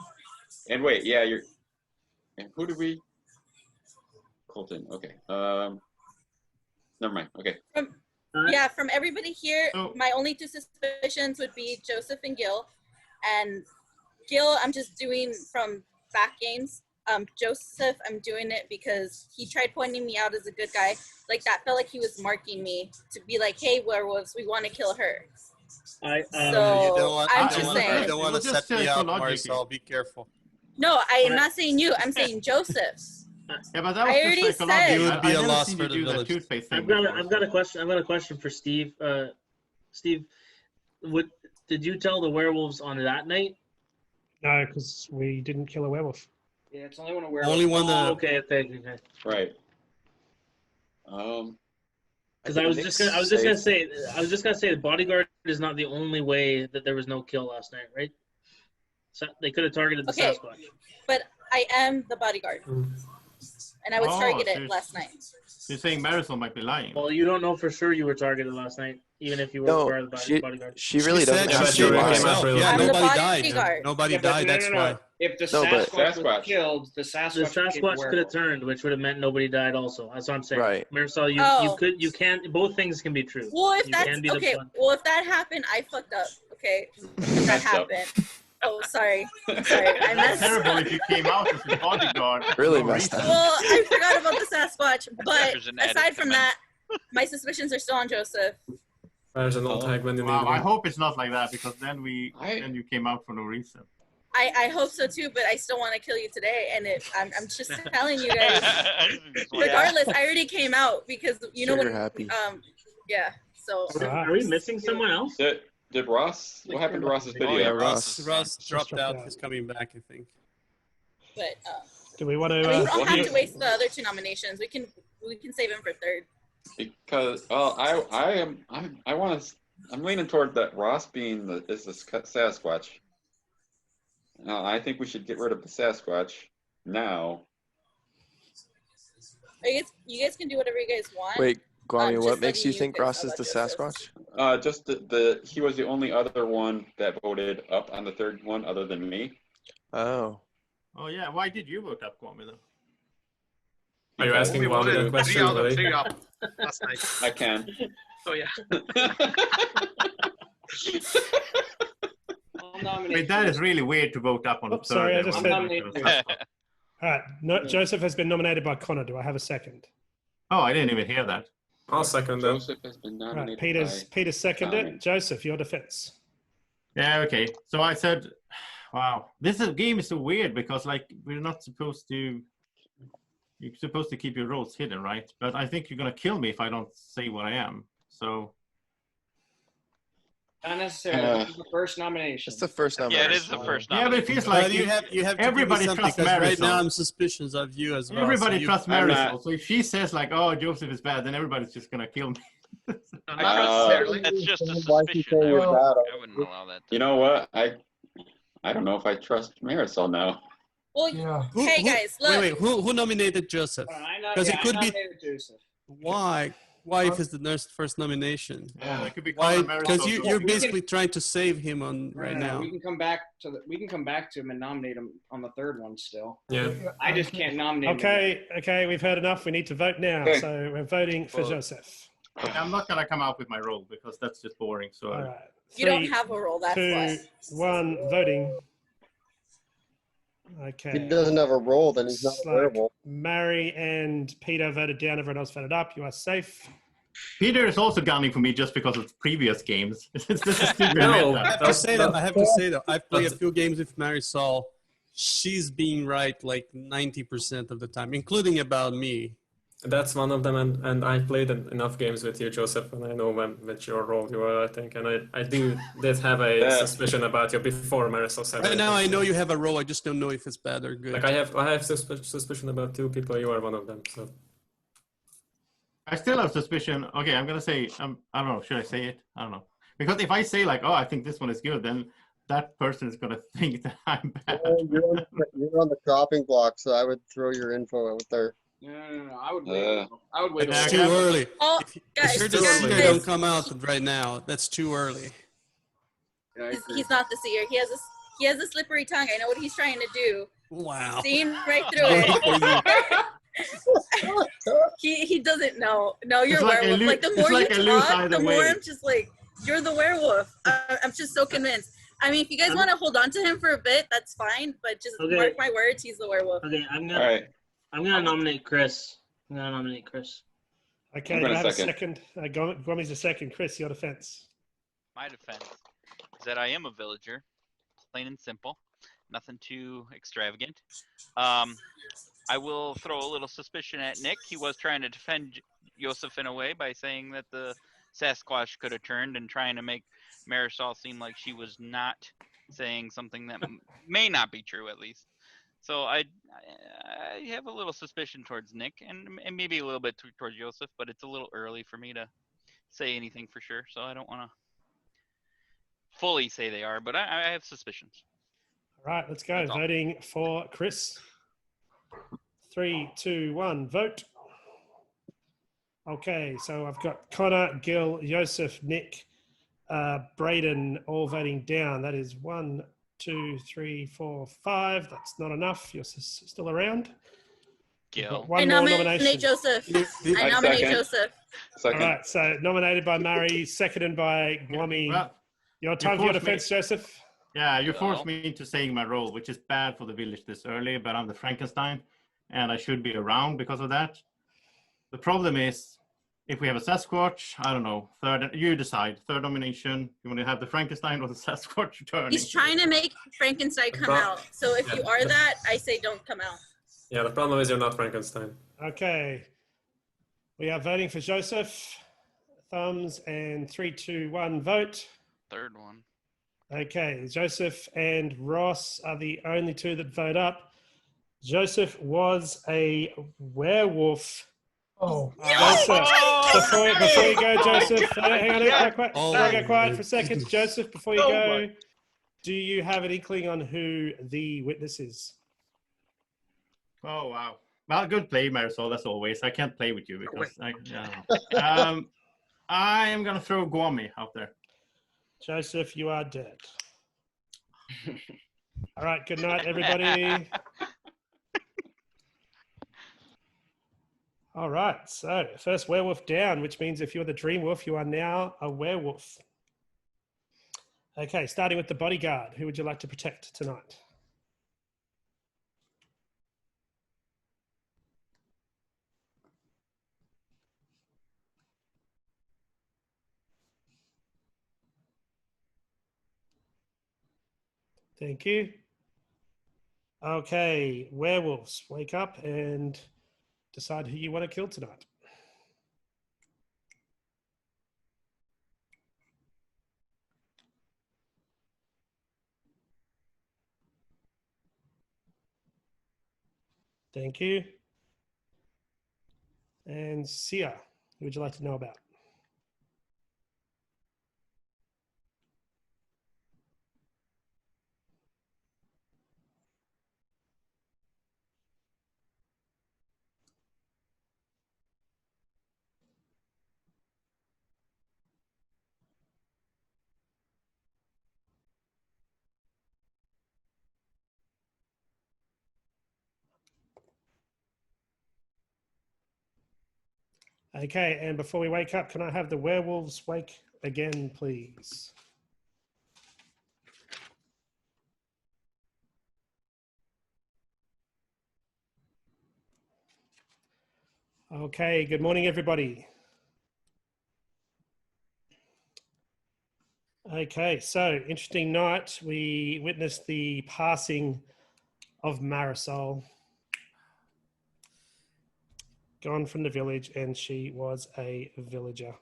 and wait, yeah, you're. And who did we? Colton. Okay. Never mind. Okay. Yeah, from everybody here, my only two suspicions would be Joseph and Gil. And Gil, I'm just doing from back games. Joseph, I'm doing it because he tried pointing me out as a good guy. Like, that felt like he was marking me to be like, hey, werewolves, we want to kill her. So you don't want, I'm you just don't want, saying. you don't want to set me up, Marisol. Be careful. No, I'm not saying you. I'm saying Joseph. Yeah, but that was I already just psychological. said. You would be a I've never loss seen for you the do that village. toothpaste thing I've got before, a question. I've got a question for Steve. Steve, did you tell the werewolves on that night? No, because we didn't kill a werewolf. Yeah, it's only when a werewolf. Only one that. Okay. Right. Because I was just gonna say the bodyguard is not the only way that there was no kill last night, right? So they could have targeted the Okay, Sasquatch. but I am the bodyguard. And I was targeted last night. You're saying Marisol might be lying. Well, you don't know for sure you were targeted last night, even if you were No, part of the bodyguard. she really said doesn't she have to said lie. herself. Yeah, I'm the nobody died. bodyguard. Nobody Yeah, but died. That's why. If the No, but- Sasquatch was killed, the The Sasquatch Sasquatch could have turned, which would have meant nobody died. Also, that's what I'm saying. Right. Marisol, you can't. Both things can be true. Well, if You that's can be the okay. one. Well, if that happened, I fucked up. Okay, if that happened. Oh, sorry. I It's messed terrible if you came out as a bodyguard. Really for no messed reason. up. Well, I forgot about the Sasquatch, but There's an edit aside from coming. that, my suspicions are still on Joseph. There's an old tag when you need Wow, I one. hope it's not like that because then you came out for no reason. I hope so too, but I still want to kill you today, and I'm just telling you guys. Regardless, I already came out because you know Sure, what? you're happy. Yeah. So. Are we missing someone else? Did Ross? What happened to Ross's video? Oh yeah, Ross. Ross dropped out. He's coming back, I think. But Do we want to? I mean, we don't well, have he- to waste the other two nominations. We can save him for third. Because I'm leaning toward that Ross being the Sasquatch. I think we should get rid of the Sasquatch now. You guys can do whatever you guys want. Wait, Guami, just what makes letting you think guys Ross know is the about Joseph. Sasquatch? Just he was the only other one that voted up on the third one other than me. Oh. Oh yeah, why did you vote up Kwame though? Are you asking We one voted question, 3 out of really? 3 up last night. I can. Oh yeah. I mean, that is really weird to vote up on the Oops, sorry, I third. just one. heard. All right. No, Joseph has been nominated by Connor. Do I have a second? Oh, I didn't even hear that. I'll second them. Joseph has been All nominated. right. Peter's seconded. Simon. Joseph, your defense. Yeah, okay. So I said, wow, game is so weird because like we're not supposed to. You're supposed to keep your roles hidden, right? But I think you're gonna kill me if I don't say what I am. So. Not necessarily. This is the first nomination. It's the first Yeah, nomination. it is the first Yeah, but nomination. it feels like But you have to give me everybody something, trusts 'cause right now Marisol. I'm suspicious of you as well. Everybody so you- trusts I'm Marisol. not- So if she says like, "Oh, Joseph is bad," then everybody's just gonna kill me. No, not necessarily. That's just a Why is he suspicion. saying you're bad? I wouldn't allow that. You know what? I don't know if I trust Marisol now. Well, Yeah. hey guys, look. Wait, who nominated Joseph? Because it could be. Joseph. Why? Why if it's the first nomination? Yeah, it could be Why? Colin Because Marisol. you're we basically trying to save him on right No, now. we can come back to him and nominate him on the third one still. Yeah. I just can't nominate him. Okay, we've heard enough. We need to vote now. Okay. So we're voting for Well- Joseph. I'm not gonna come out with my role because that's just boring. So All right. You don't 3, have a role, that's 2, why. 1, voting. If he Okay. doesn't have a role, then he's not Looks a like werewolf. Mary and Peter voted down. Everyone else voted up. You are safe. Peter is also gunning for me just because of previous games. This is stupid No. meta. I have to say that. I have to say that. I've played a But- few games with Marisol. She's being right like 90% of the time, including about me. That's one of them, and I played enough games with you, Joseph, and I know which your role you are, I think, and I did have a Yeah. suspicion about you before Marisol said Right it. now, I know you have a role. I just don't know if it's bad or good. Like I have suspicion about 2 people. You are one of them. So I still have suspicion. Okay, I'm gonna say I don't know. Should I say it? I don't know. Because if I say like, oh, I think this one is good, then that person is gonna think that I'm bad. Oh, you're on the chopping block, so I would throw your info out there. No. I would wait. I would wait. Yeah, It's too early. Oh, If guys, you're the here's seer, this. don't come out right now. That's too early. Yeah, I agree. He's not the seer. He has a slippery tongue. I know what he's trying to do. Wow. Seen right through it. He doesn't know. No, you're It's a like a werewolf. lo- Like the it's more like a you lose talk, either the more way. I'm just like, you're the werewolf. I'm just so convinced. I mean, if you guys want to hold on to him for a bit, that's fine. But just Okay. mark my words, he's the werewolf. Okay, I'm All right. gonna nominate Chris. Okay, I'm do I gonna have a second. second? Gomi's a second. Chris, your defense. My defense is that I am a villager, plain and simple, nothing too extravagant. I will throw a little suspicion at Nick. He was trying to defend Joseph in a way by saying that the Sasquatch could have turned and trying to make Marisol seem like she was not saying something that may not be true, at least. So I have a little suspicion towards Nick and maybe a little bit towards Joseph, but it's a little early for me to say anything for sure. So I don't want to fully say they are, but I have suspicions. All right, let's go. Voting for Chris. 3, 2, 1, vote. Okay, so I've got Connor, Gil, Joseph, Nick, Braden all voting down. That is 1, 2, 3, 4, 5. That's not enough. You're still around. Gil. One I more nominate nomination. Joseph. I nominate second. Joseph. All right, so nominated by Murray, seconded by Gwami. Well, Your time for your forced me- defense, Joseph. Yeah, you forced me into saying my role, which is bad for the village this early, but I'm the Frankenstein, and I should be around because of that. The problem is, if we have a Sasquatch, I don't know, you decide. Third nomination, you want to have the Frankenstein or the Sasquatch turning? He's trying to make Frankenstein come out. So if you are that, I say don't come out. Yeah, the problem is you're not Frankenstein. Okay. We are voting for Joseph. Thumbs and 3, 2, 1, vote. Third one. Okay, Joseph and Ross are the only two that vote up. Joseph was a werewolf. Oh. Joseph, before you go, Joseph, hang on, quiet. Oh, Go quiet for a second. Joseph, before you Oh go, my. do you have an inkling on who the witness is? Oh, wow. Well, good play, Marisol, as always. I can't play with you because I am going to throw Gwami out there. Joseph, you are dead. All right, good night, everybody. All right, so first werewolf down, which means if you're the dream wolf, you are now a werewolf. Okay, starting with the bodyguard. Who would you like to protect tonight? Thank you. Okay, werewolves, wake up and decide who you want to kill tonight. Thank you. And Seer, who would you like to know about? Okay, and before we wake up, can I have the werewolves wake again, please? Okay, good morning, everybody. Okay, so interesting night. We witnessed the passing of Marisol. Gone from the village, and she was a villager.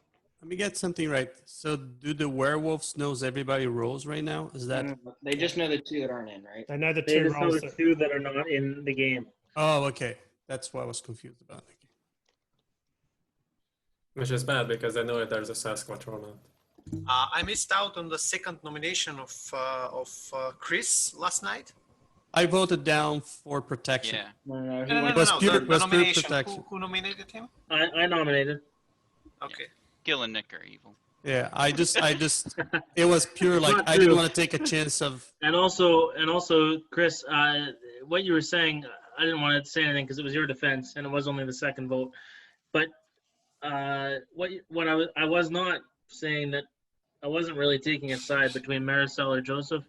Let me get something right. So do the werewolves knows everybody rolls right now? Is that? They just know the two that aren't in, right? They know the They two just know roles. the two that are not in the game. Oh, okay. That's what I was confused about. Which is bad because I know if there's a Sasquatch or not. I missed out on the second nomination of Chris last night. I voted down for protection. Yeah. No, No, It was pure, the was pure nomination. protection. Who nominated him? I nominated. Okay. Gil and Nick are evil. Yeah, I just, it was pure, like, Not I didn't true. want to take a chance of, And also, Chris, what you were saying, I didn't want to say anything because it was your defense and it was only the second vote. But what I was not saying that I wasn't really taking a side between Marisol or Joseph.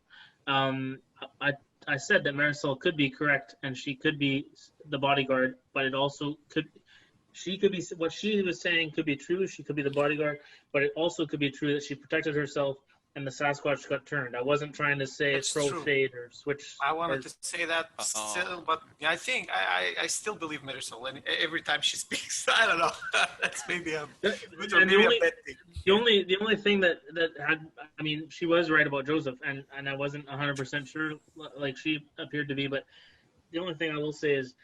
I said that Marisol could be correct and she could be the bodyguard, but it also could. She could be what she was saying could be true. She could be the bodyguard, but it also could be true that she protected herself and the Sasquatch got turned. I wasn't trying to say That's throw true. shade or switch. I wanted to say that still, but I think I still believe Marisol, and every time she speaks, I don't know. That's maybe a good or maybe a bad thing. The only thing that had, I mean, she was right about Joseph, and I wasn't 100% sure like she appeared to be, but the only thing I will say is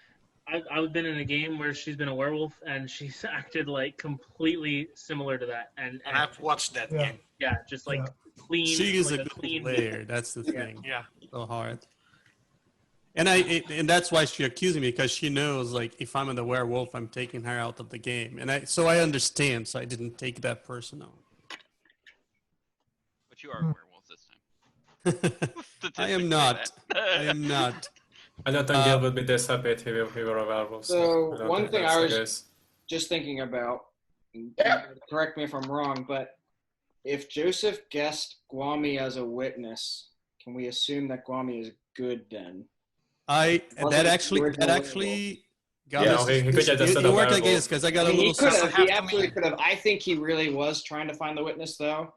I've been in a game where she's been a werewolf and she's acted like completely similar to that, and I've watched that game. Yeah, just like clean. She is like a good clean player. That's the thing. Yeah. So hard. And that's why she accused me, because she knows, like, if I'm in the werewolf, I'm taking her out of the game. And so I understand. So I didn't take that personal. But you are a werewolf this time. I am not. I am not. I don't think Gil would be this happy if he were a werewolf. So I one think thing that's I the was case. just thinking about, correct me if I'm wrong, but if Joseph guessed Guami as a witness, can we assume that Guami is good then? That actually got us. he could have just said It a worked werewolf. against, because I got a He little. could have. He absolutely could have. I think he really was trying to find the witness, though.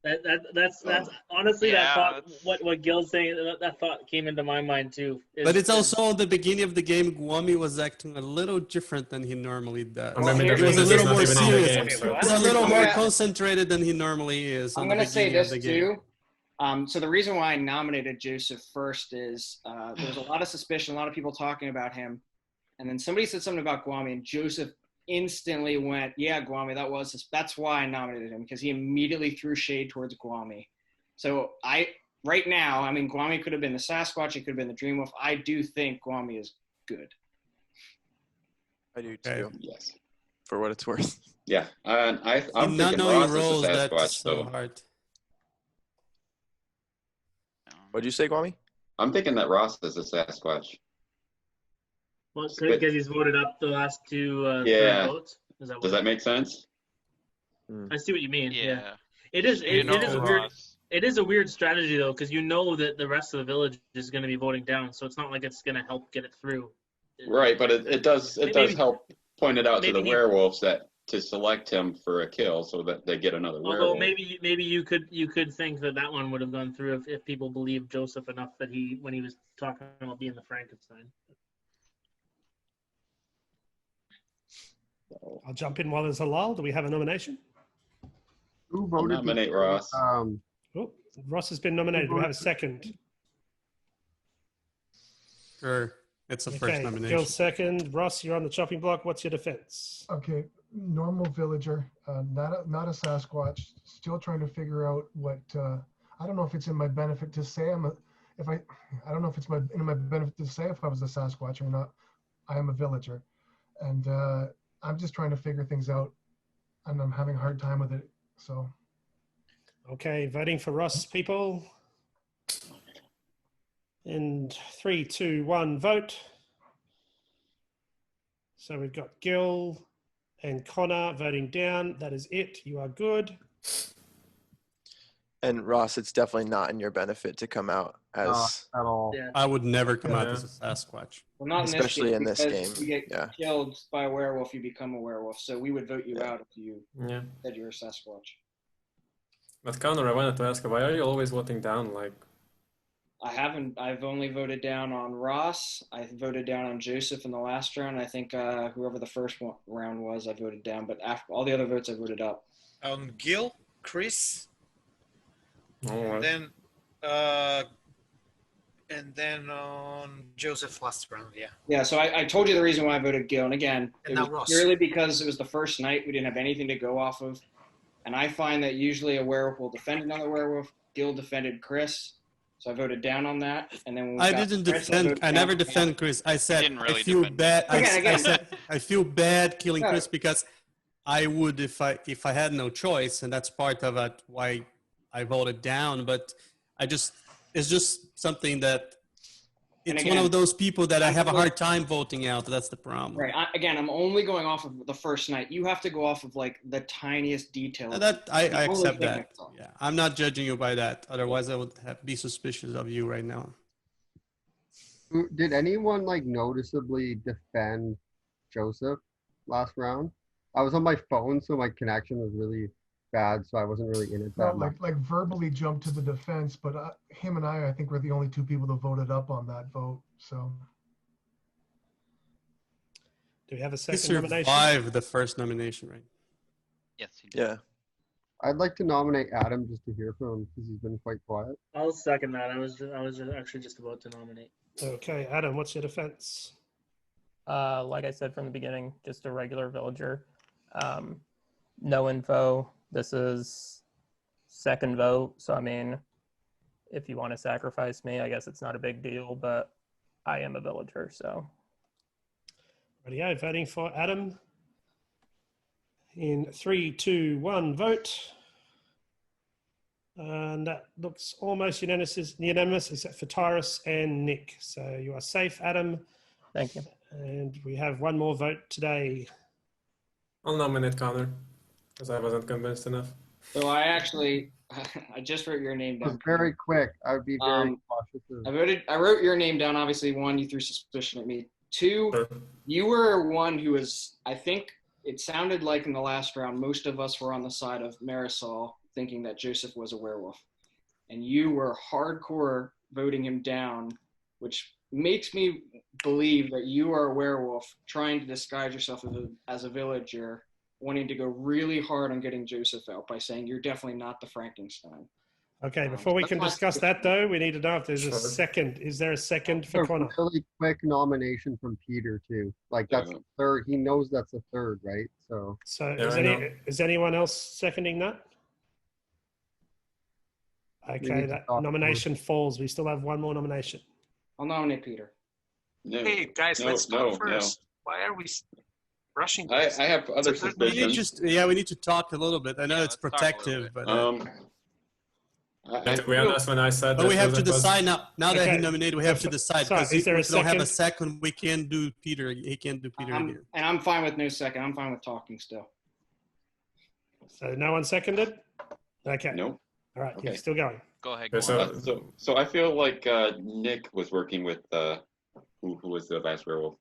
That's honestly Yeah, that thought. What Gil's saying, that thought came into my mind too. But it's also the beginning of the game. Guami was acting a little different than he normally does. Well, He maybe was a he's little not more even in the serious. game, so- He was a little more concentrated than he normally is. I'm going to say this too. So the reason why I nominated Joseph first is there was a lot of suspicion, a lot of people talking about him, and then somebody said something about Guami, and Joseph instantly went, "Yeah, Guami, that's why I nominated him, because he immediately threw shade towards Guami." So right now, I mean, Guami could have been the Sasquatch, it could have been the Dreamwolf. I do think Guami is good. I do too. Yes. For what it's worth. Yeah, and I'm not thinking knowing Ross roles, is a that's Sasquatch, so though. hard. What'd you say, Guami? I'm thinking that Ross is a Sasquatch. Well, because he's voted up the last two Yeah. votes. Is that Does that make sense? I see what you mean. Yeah. It is. You know, It is a weird. Ross. It is a weird strategy though, because you know that the rest of the village is going to be voting down, so it's not like it's going to help get it through. Right, but it does Maybe- help point it out to the maybe he- werewolves that to select him for a kill so that they get another Although werewolf. maybe you could think that one would have gone through if people believed Joseph enough that when he was talking about being the Frankenstein. I'll jump in while there's a lull. Do we have a nomination? Who I'll voted? nominate Ross. Oh, Ross has been nominated. Do we have a second? Sure. It's a first Okay, nomination. Gil second. Ross, you're on the chopping block. What's your defense? Okay, normal villager, not a Sasquatch. Still trying to figure out what. I don't know if it's in my benefit to say I don't know if it's in my benefit to say if I was a Sasquatch or not. I am a villager, and I'm just trying to figure things out, and I'm having a hard time with it. So. Okay, voting for Ross, people. In 3, 2, 1, vote. So we've got Gil and Connor voting down. That is it. You are good. And Ross, it's definitely not in your benefit to come out as at all. Yeah. I would never come out as a Sasquatch. Well, not Especially in this because game, You get yeah. killed by a werewolf, you become a werewolf. So we would vote you out if you Yeah. said you're a Sasquatch. But Connor, I wanted to ask you, why are you always voting down? Like, I've only voted down on Ross. I voted down on Joseph in the last round. I think whoever the first round was, I voted down. But after all the other votes, I voted up. On Gil, Chris, oh, and then on Joseph last round. Yeah. Yeah, so I told you the reason why I voted Gil. And again, And it now was Ross. purely because it was the first night. We didn't have anything to go off of. And I find that usually a werewolf will defend another werewolf. Gil defended Chris. So I voted down on that. And then when we I got didn't Chris, defend. voted I down never on him. defend Chris. I said didn't really I feel defend bad. I Again. said I feel bad killing No. Chris because I would if I had no choice, and that's part of it why I voted down. But it's just something that It's one of those people that I have a hard time voting out. That's the problem. Right. Again, I'm only going off of the first night. You have to go off of like the tiniest detail. That I accept that. Yeah, I'm not judging you by that. Otherwise, I would be suspicious of you right now. Did anyone like noticeably defend Joseph last round? I was on my phone, so my connection was really bad, so I wasn't really in it that much. Like verbally jumped to the defense, but him and I think, were the only two people that voted up on that vote. So, do we have a He second nomination? survived the first nomination, right? Yes, he Yeah. I'd like to nominate Adam just to hear from him because he's been quite quiet. I'll second that. I was actually just about to nominate. Okay, Adam, what's your defense? Like I said from the beginning, just a regular villager. No info. This is second vote. So, I mean, if you want to sacrifice me, I guess it's not a big deal, but I am a villager, so. Radio voting for Adam. In 3, 2, 1, vote. And that looks almost unanimous except for Tyrus and Nick. So you are safe, Adam. Thank you. And we have one more vote today. I'll nominate Connor because I wasn't convinced enough. So I just wrote your name It was down. very quick. I would be very cautious. I wrote your name down. Obviously, 1, you threw suspicion at me. 2, you were one who was, I think it sounded like in the last round, most of us were on the side of Marisol, thinking that Joseph was a werewolf. And you were hardcore voting him down, which makes me believe that you are a werewolf trying to disguise yourself as a villager, wanting to go really hard on getting Joseph out by saying you're definitely not the Frankenstein. Okay, before we can discuss that, though, we need to know if there's a second. Is there a second for Connor? A really quick nomination from Peter, too. Like, that's the third. He knows that's the third, right? So Is anyone else seconding that? Okay, that nomination falls. We still have one more nomination. I'll nominate Peter. No. Hey guys, let's talk first. Why are we rushing? I have other suspicions. We need to talk a little bit. I know it's protective, but to be honest, when I said but we have to decide now. Now that he nominated, we have to decide because is there if a we don't have a second? second, we can't do Peter. He can't do Peter again. And I'm fine with no second. I'm fine with talking still. So no one seconded? Okay. No. All right, Okay. you're still going. Go ahead. So I feel like Nick was working with who was the last werewolf?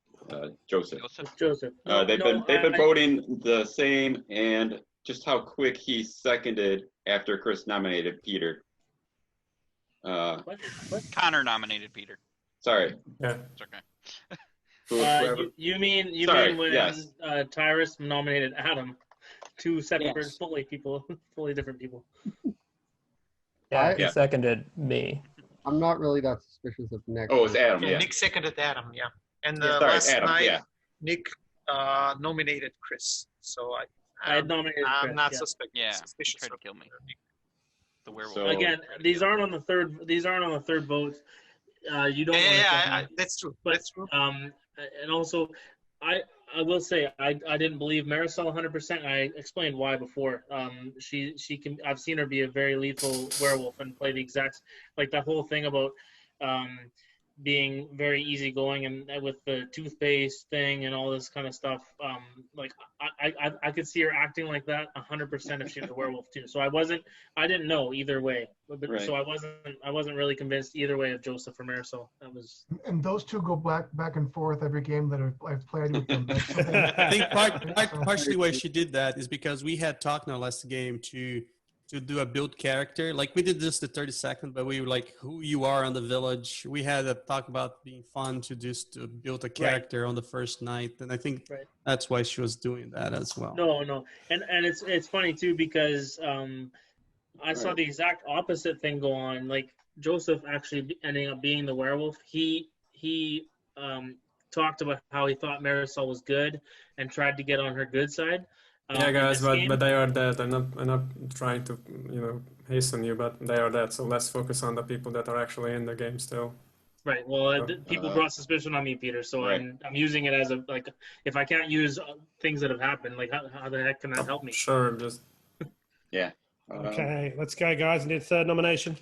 Joseph. Joseph. They've been voting the same, and just how quick he seconded after Chris nominated Peter. What? Connor nominated Peter. Sorry. Yeah. It's okay. You mean when yes. Tyrus nominated Adam? Two separate, fully different people. Yeah, he seconded me. I'm not really that suspicious of Nick. Oh, it's Adam, yeah. Nick seconded Adam, yeah. And Sorry, last Adam, night, yeah. Nick nominated Chris. So I had nominated I'm Chris, not yeah. suspicious. Tried to kill me. The werewolf. So- Again, these aren't on the third. These aren't on the third vote. You don't. That's true. But, that's true. And also, I will say I didn't believe Marisol 100%. I explained why before. She can. I've seen her be a very lethal werewolf and play the exact like that whole thing about being very easygoing and with the toothpaste thing and all this kind of stuff. Like I could see her acting like that 100% if she was a werewolf too. So I didn't know either way. But Right. So I wasn't really convinced either way of Joseph or Marisol. That was. And those two go back and forth every game that I've played with them. I think partially why she did that is because we had talked in our last game to do a build character. Like we did just the 30 second, but we were like who you are on the village. We had a talk about being fun to build a character on the first night. And I think that's why she was doing that as well. No. And it's funny too because I saw the exact opposite thing go on. Like Joseph actually ending up being the werewolf. He talked about how he thought Marisol was good and tried to get on her good side. Yeah, guys, but they are dead. I'm not trying to hasten you, but they are dead. So let's focus on the people that are actually in the game still. Right. Well, people brought suspicion on me, Peter. So I'm using it as if I can't use things that have happened, like how the heck can that help me? Sure, just yeah. Okay, let's go, guys. I need a third nomination.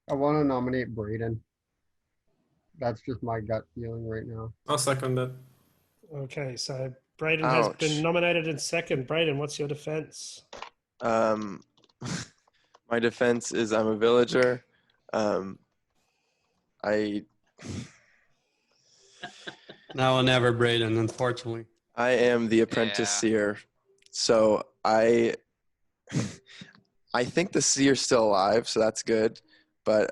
I want to nominate Braden. That's just my gut feeling right now. I'll second that. Okay, so Braden has been nominated in second. Braden, what's your defense? My defense is I'm a villager. Now or never, Braden, unfortunately. I am the Apprentice Seer. So I think the Seer's still alive, so that's good. But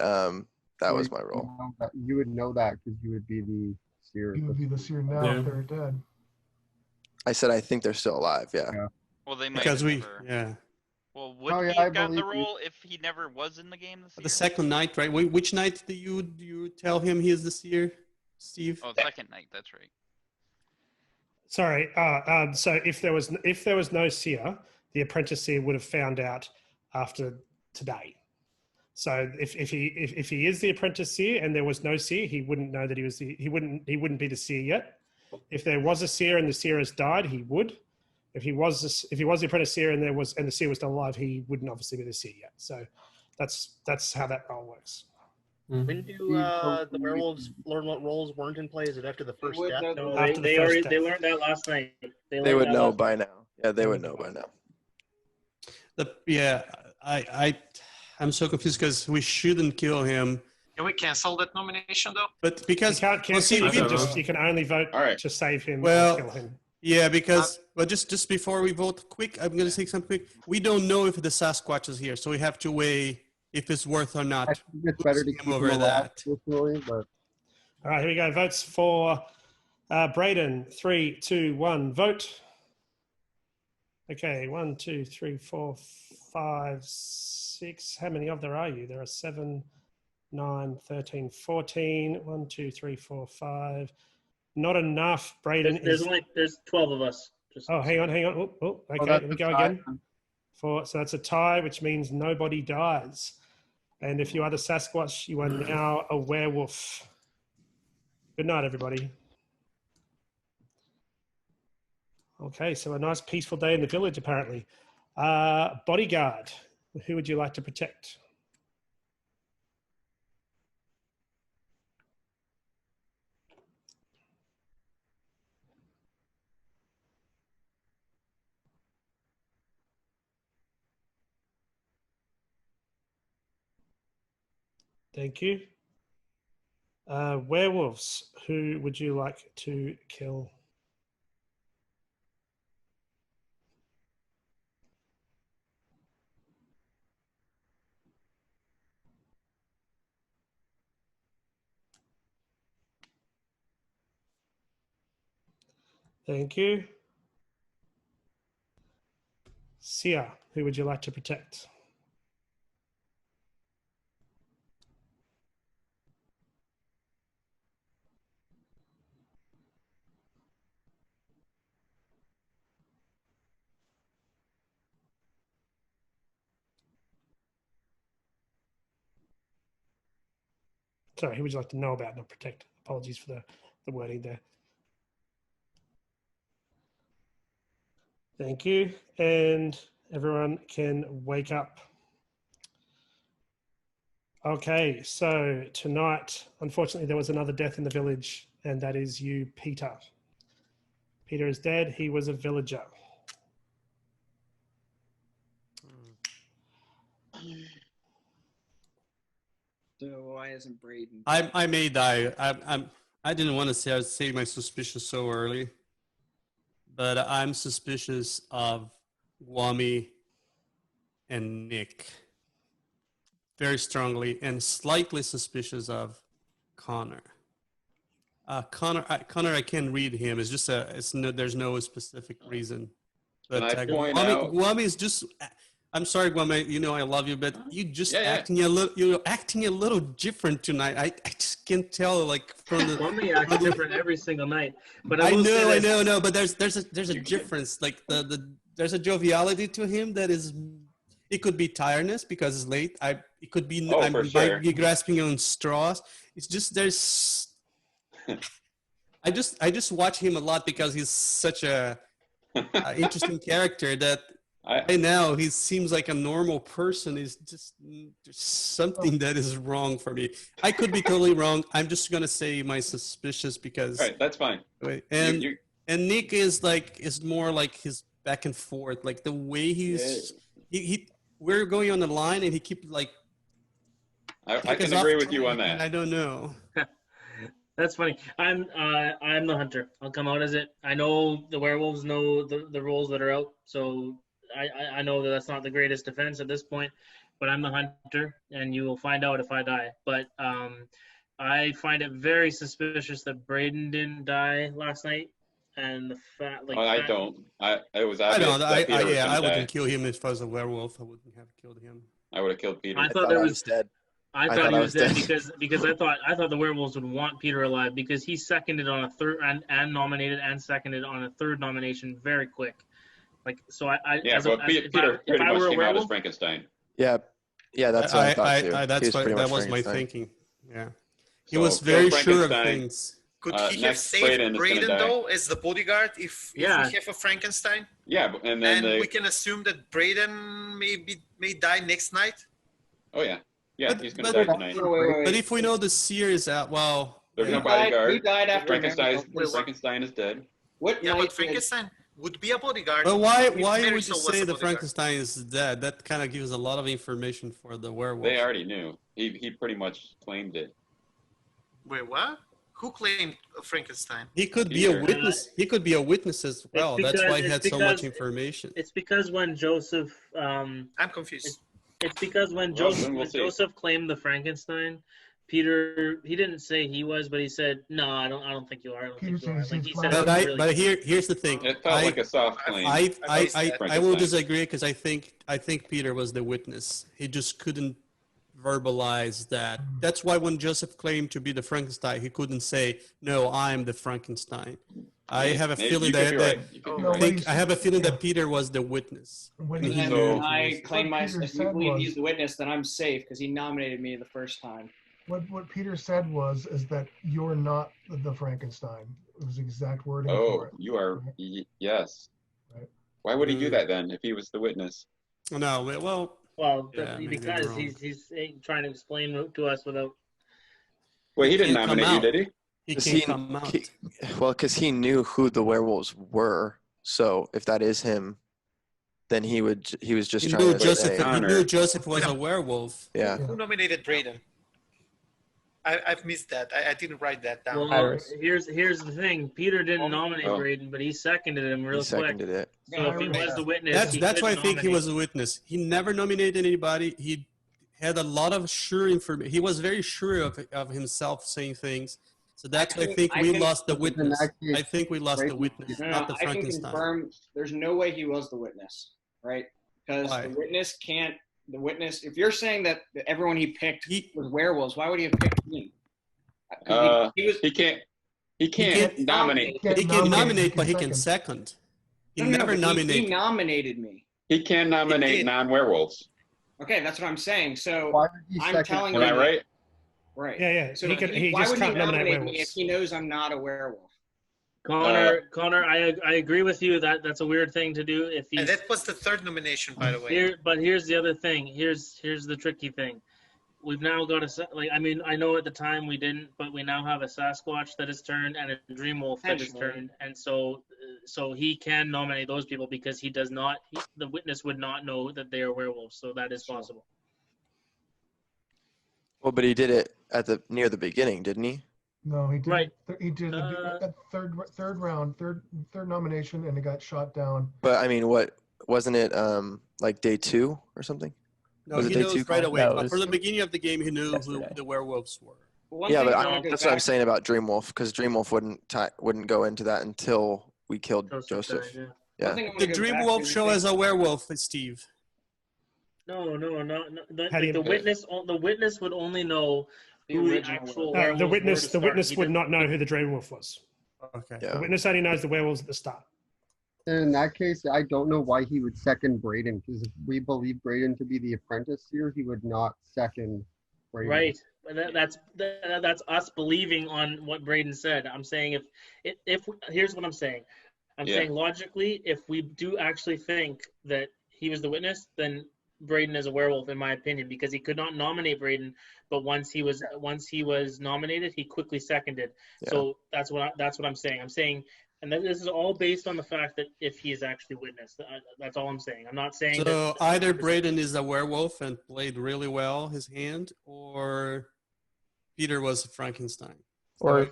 that was my role. You would know that because you would be the Seer. You would be the Seer now if they're dead. I said I think they're still alive, yeah. Well, they might Because have never. Well, would he have gotten the role if he never was in the game this year? The second night, right? Which night do you tell him he is the Seer, Steve? Oh, second night. That's right. Sorry. So if there was no Seer, the Apprentice Seer would have found out after today. So if he is the Apprentice Seer and there was no Seer, he wouldn't know that he wouldn't be the Seer yet. If there was a Seer and the Seer has died, he would. If he was the Apprentice Seer and the Seer was still alive, he wouldn't obviously be the Seer yet. So that's how that role works. When do the werewolves learn what roles weren't in play? Is it after the first death? No, they learned that last night. They would know by now. Yeah, they would know by now. I'm so confused because we shouldn't kill him. Can we cancel that nomination though? But because you can't cancel, you can only vote to save him or kill him. Yeah, because just before we vote, quick, I'm gonna say something quick. We don't know if the Sasquatch is here, so we have to weigh if it's worth or not. I think it's better to keep over him that. Personally, but... All right, here we go. Votes for Braden. 3, 2, 1. Vote. Okay, 1, 2, 3, 4, 5, 6. How many of there are you? There are 7, 9, 13, 14. 1, 2, 3, 4, 5. Not enough. Braden. There's 12 of us. Oh, hang on. Oh, okay, here we go again. So that's a tie, which means nobody dies. And if you are the Sasquatch, you are now a werewolf. Good night, everybody. Okay, so a nice peaceful day in the village, apparently. Bodyguard, who would you like to protect? Thank you. Werewolves, who would you like to kill? Thank you. Seer, who would you like to protect? Sorry, who would you like to know about, not protect? Apologies for the wording there. Thank you. And everyone can wake up. Okay, so tonight, unfortunately, there was another death in the village, and that is you, Peter. Peter is dead. He was a villager. So why isn't Braden? I may die. I didn't want to say my suspicion so early, but I'm suspicious of Wami and Nick very strongly, and slightly suspicious of Connor. Connor, I can't read him. It's just there's no specific reason. But Wami is just. I'm sorry, Guame. You know I love you, but you just acting a little. You're acting a little different tonight. I just can't tell, like from the. Guame acts different every single night. But I know. But there's a difference. Like there's a joviality to him that is. It could be tiredness because it's late. It could be I might be grasping on straws. It's just there's. I just watch him a lot because he's such a interesting character that. Right now, he seems like a normal person. He's just there's something that is wrong for me. I could be totally wrong. I'm just gonna say my suspicious because. All right, that's fine. And Nick is more like his back and forth, like the way we're going on the line and he keeps like. I can agree with you on that. I don't know. That's funny. I'm the hunter. I'll come out as it. I know the werewolves know the roles that are out, so I know that that's not the greatest defense at this point, but I'm the hunter, and you will find out if I die. But I find it very suspicious that Braden didn't die last night, and the fact like. I don't. It was I obvious. don't. I wouldn't kill him if I was a werewolf. I wouldn't have killed him. I would have killed Peter. I thought he was dead. I thought he was dead because I thought the werewolves would want Peter alive because he seconded on a third and nominated and seconded on a third nomination very quick. Like so, Peter pretty much came out as Frankenstein. Yeah, that's what I thought too. That was my thinking. Yeah, he was very sure of things. Could he have saved Braden though as the bodyguard if we have a Frankenstein? Yeah, and then we can assume that Braden may die next night. Oh yeah. Yeah, he's going to die tonight. But if we know the seer is out, well... There's no bodyguard. He died after Frankenstein is dead. But Frankenstein would be a bodyguard. But why would you say the Frankenstein is dead? That kind of gives a lot of information for the werewolf. They already knew. He pretty much claimed it. Wait, what? Who claimed Frankenstein? He could be a witness. He could be a witness as well. That's why he had so much information. It's because when Joseph... I'm confused. It's because when Joseph claimed the Frankenstein, Peter he didn't say he was, but he said, "No, I don't think you are. I don't think you are." Like he said, but here's the thing. It felt like a soft claim. I will disagree because I think Peter was the witness. He just couldn't verbalize that. That's why when Joseph claimed to be the Frankenstein, he couldn't say, "No, I'm the Frankenstein." I have a feeling I have a feeling that Peter was the witness. I claim myself. If you believe he's the witness, then I'm safe because he nominated me the first time. What Peter said is that you're not the Frankenstein. It was the exact wording. Oh, you are. Yes. Right. Why would he do that then if he was the witness? No. Because he's trying to explain to us without. Well, he didn't nominate you, did he? Because he knew who the werewolves were. So if that is him, then he was just trying to say. He knew Joseph was a werewolf. Yeah. Who nominated Braden? I've missed that. I didn't write that down. Well, here's the thing. Peter didn't nominate Braden, but he seconded him real quick. Seconded it. So if he was the witness, that's why I think he was a witness. He never nominated anybody. He had a lot of sure information. He was very sure of himself saying things. So that's why I think we lost the witness. I think we lost the witness, not the Frankenstein. I can confirm there's no way he was the witness, right? Because the witness can't. The witness, if you're saying that everyone he picked was werewolves, why would he have picked me? He can't nominate. He can nominate, but he can second. He never nominated. He nominated me. He can nominate non-werewolves. Okay, that's what I'm saying. So I'm telling you. Am I right? Right. Yeah. So why would he nominate me if he knows I'm not a werewolf? Connor, I agree with you that that's a weird thing to do. And that was the third nomination, by the way. But here's the other thing. Here's the tricky thing. We've now got I know at the time we didn't, but we now have a Sasquatch that is turned and a Dreamwolf that is turned, and so he can nominate those people because he does not. The witness would not know that they are werewolves, so that is possible. Well, but he did it near the beginning, didn't he? No, he did. Right. He did that third round, third nomination, and it got shot down. But I mean, wasn't it like day 2 or something? No, he knows right away. No, for the beginning of the game, he knew who the werewolves were. Yeah, but that's what I'm saying about Dreamwolf, because Dreamwolf wouldn't go into that until we killed Joseph. Yeah. The Dreamwolf show as a werewolf, Steve. No. The witness would only know who the actual werewolf. The witness would not know who the Dreamwolf was. Okay. Yeah. The witness only knows the werewolves at the start. In that case, I don't know why he would second Braden, because if we believe Braden to be the Apprentice Seer, he would not second Braden. Right. That's us believing on what Braden said. I'm saying if here's what I'm saying. I'm saying logically, if we do actually think that he was the witness, then Braden is a werewolf in my opinion, because he could not nominate Braden, but once he was nominated, he quickly seconded. Yeah. So that's what I'm saying. I'm saying, and this is all based on the fact that if he is actually witness, that's all I'm saying. I'm not saying So that either Braden is a werewolf and played really well his hand, or Peter was Frankenstein. Or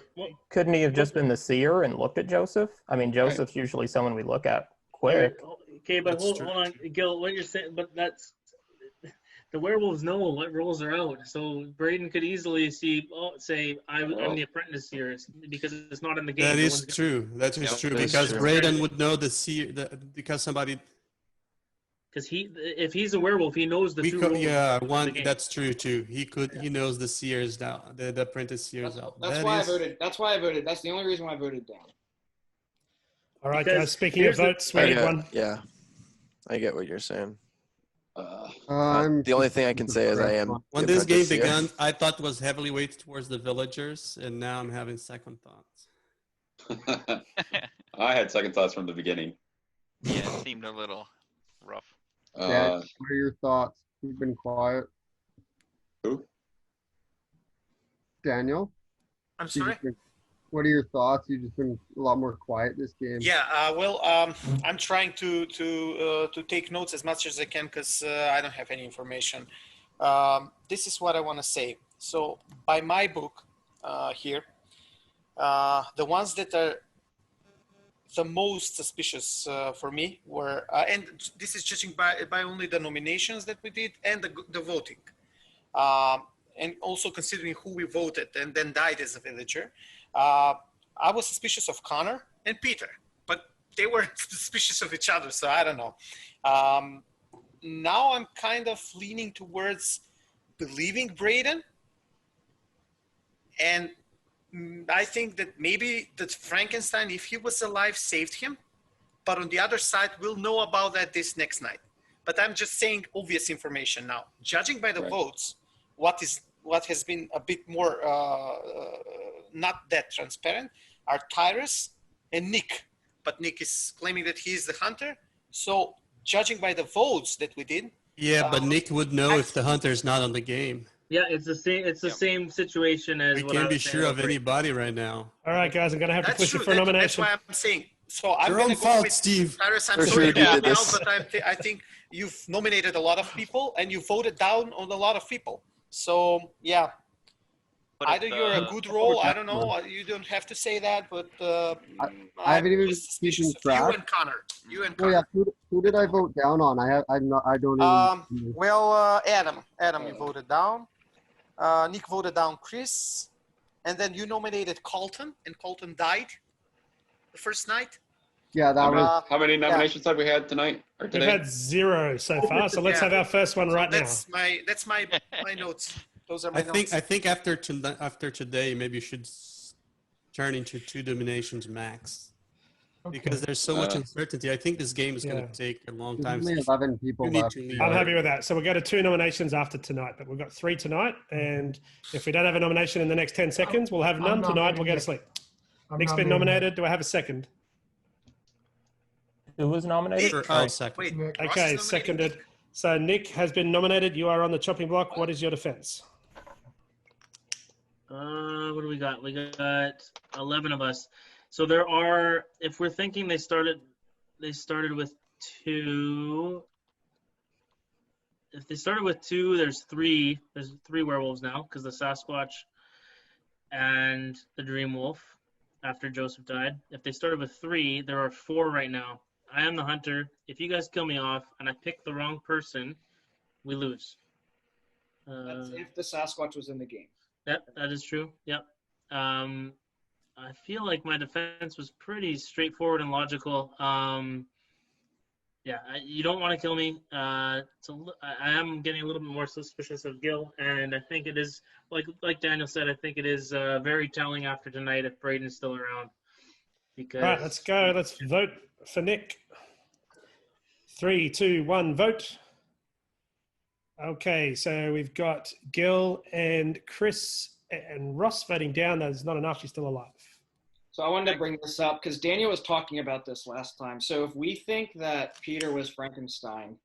couldn't he have just been the seer and looked at Joseph? I mean, Joseph's usually someone we look at quick. Okay, but hold on, Gil. What you're saying, but that's the werewolves know what rolls are out. So Braden could easily say, I'm the Apprentice Seer because it's not in the game. That is true. That is true because Braden would know the seer because somebody. Because if he's a werewolf, he knows the two roles. Yeah, that's true too. He knows the seers now, the Apprentice Seers out. That's why I voted. That's why I voted. That's the only reason why I voted down. All right, guys. Speaking of votes, we need one. Yeah, I get what you're saying. The only thing I can say is I am. When this game began, I thought it was heavily weighted towards the villagers, and now I'm having second thoughts. I had second thoughts from the beginning. Yeah, it seemed a little rough. Dad, what are your thoughts? You've been quiet. Who? Daniel? I'm sorry? What are your thoughts? You've just been a lot more quiet this game. Yeah, I'm trying to take notes as much as I can because I don't have any information. This is what I want to say. So by my book here, the ones that are the most suspicious for me were, and this is judging by only the nominations that we did and the voting. And also considering who we voted and then died as a villager. I was suspicious of Connor and Peter, but they were suspicious of each other, so I don't know. Now I'm kind of leaning towards believing Braden, and I think that maybe that Frankenstein, if he was alive, saved him, but on the other side, we'll know about that this next night. But I'm just saying obvious information now. Judging by the votes, what has been a bit more not that transparent are Tyrus and Nick. But Nick is claiming that he is the hunter. So judging by the votes that we did. Yeah, but Nick would know if the hunter's not on the game. Yeah, it's the same. It's the same situation as. We can't be sure of anybody right now. All right, guys, I'm going to have to push you for a nomination. That's why I'm saying. So I'm Your going own to go fault, with Steve. Tyrus. I'm sorry to help you out, but I think you've nominated a lot of people and you voted down on a lot of people. So yeah. Either you're a good role, I don't know. You don't have to say that, but I haven't even keeping track. You and Connor. Oh yeah, who did I vote down on? I don't even. Well, Adam, you voted down. Nick voted down Chris, and then you nominated Colton, and Colton died the first night. Yeah, that was. How many nominations have we had tonight or today? We've had 0 so far, so let's have our first one right now. That's my notes. Those are my notes. I think after today, maybe you should turn into 2 nominations max, because there's so much uncertainty. I think this game is going to take a long time. Only 11 people left. I'm happy with that. So we'll go to 2 nominations after tonight, but we've got 3 tonight, and if we don't have a nomination in the next 10 seconds, we'll have none tonight. We'll go to sleep. Nick's been nominated. Do I have a second? Who was nominated? Sure, I'll second. Wait, Okay, seconded. So Nick has been nominated. You are on the chopping block. What is your defense? What do we got? We got 11 of us. So there are, if we're thinking they started with 2. If they started with 2, there's 3. There's 3 werewolves now because the Sasquatch and the Dream Wolf after Joseph died. If they started with 3, there are 4 right now. I am the hunter. If you guys kill me off and I pick the wrong person, we lose. That's if the Sasquatch was in the game. That is true. Yep. I feel like my defense was pretty straightforward and logical. Yeah, you don't want to kill me. I am getting a little bit more suspicious of Gil, and I think it is, like Daniel said, I think it is very telling after tonight if Braden's still around. Because... All right, let's go. Let's vote for Nick. 3, 2, 1, vote. Okay, so we've got Gil and Chris and Ross voting down. That's not enough. He's still alive. So I wanted to bring this up because Daniel was talking about this last time. So if we think that Peter was Frankenstein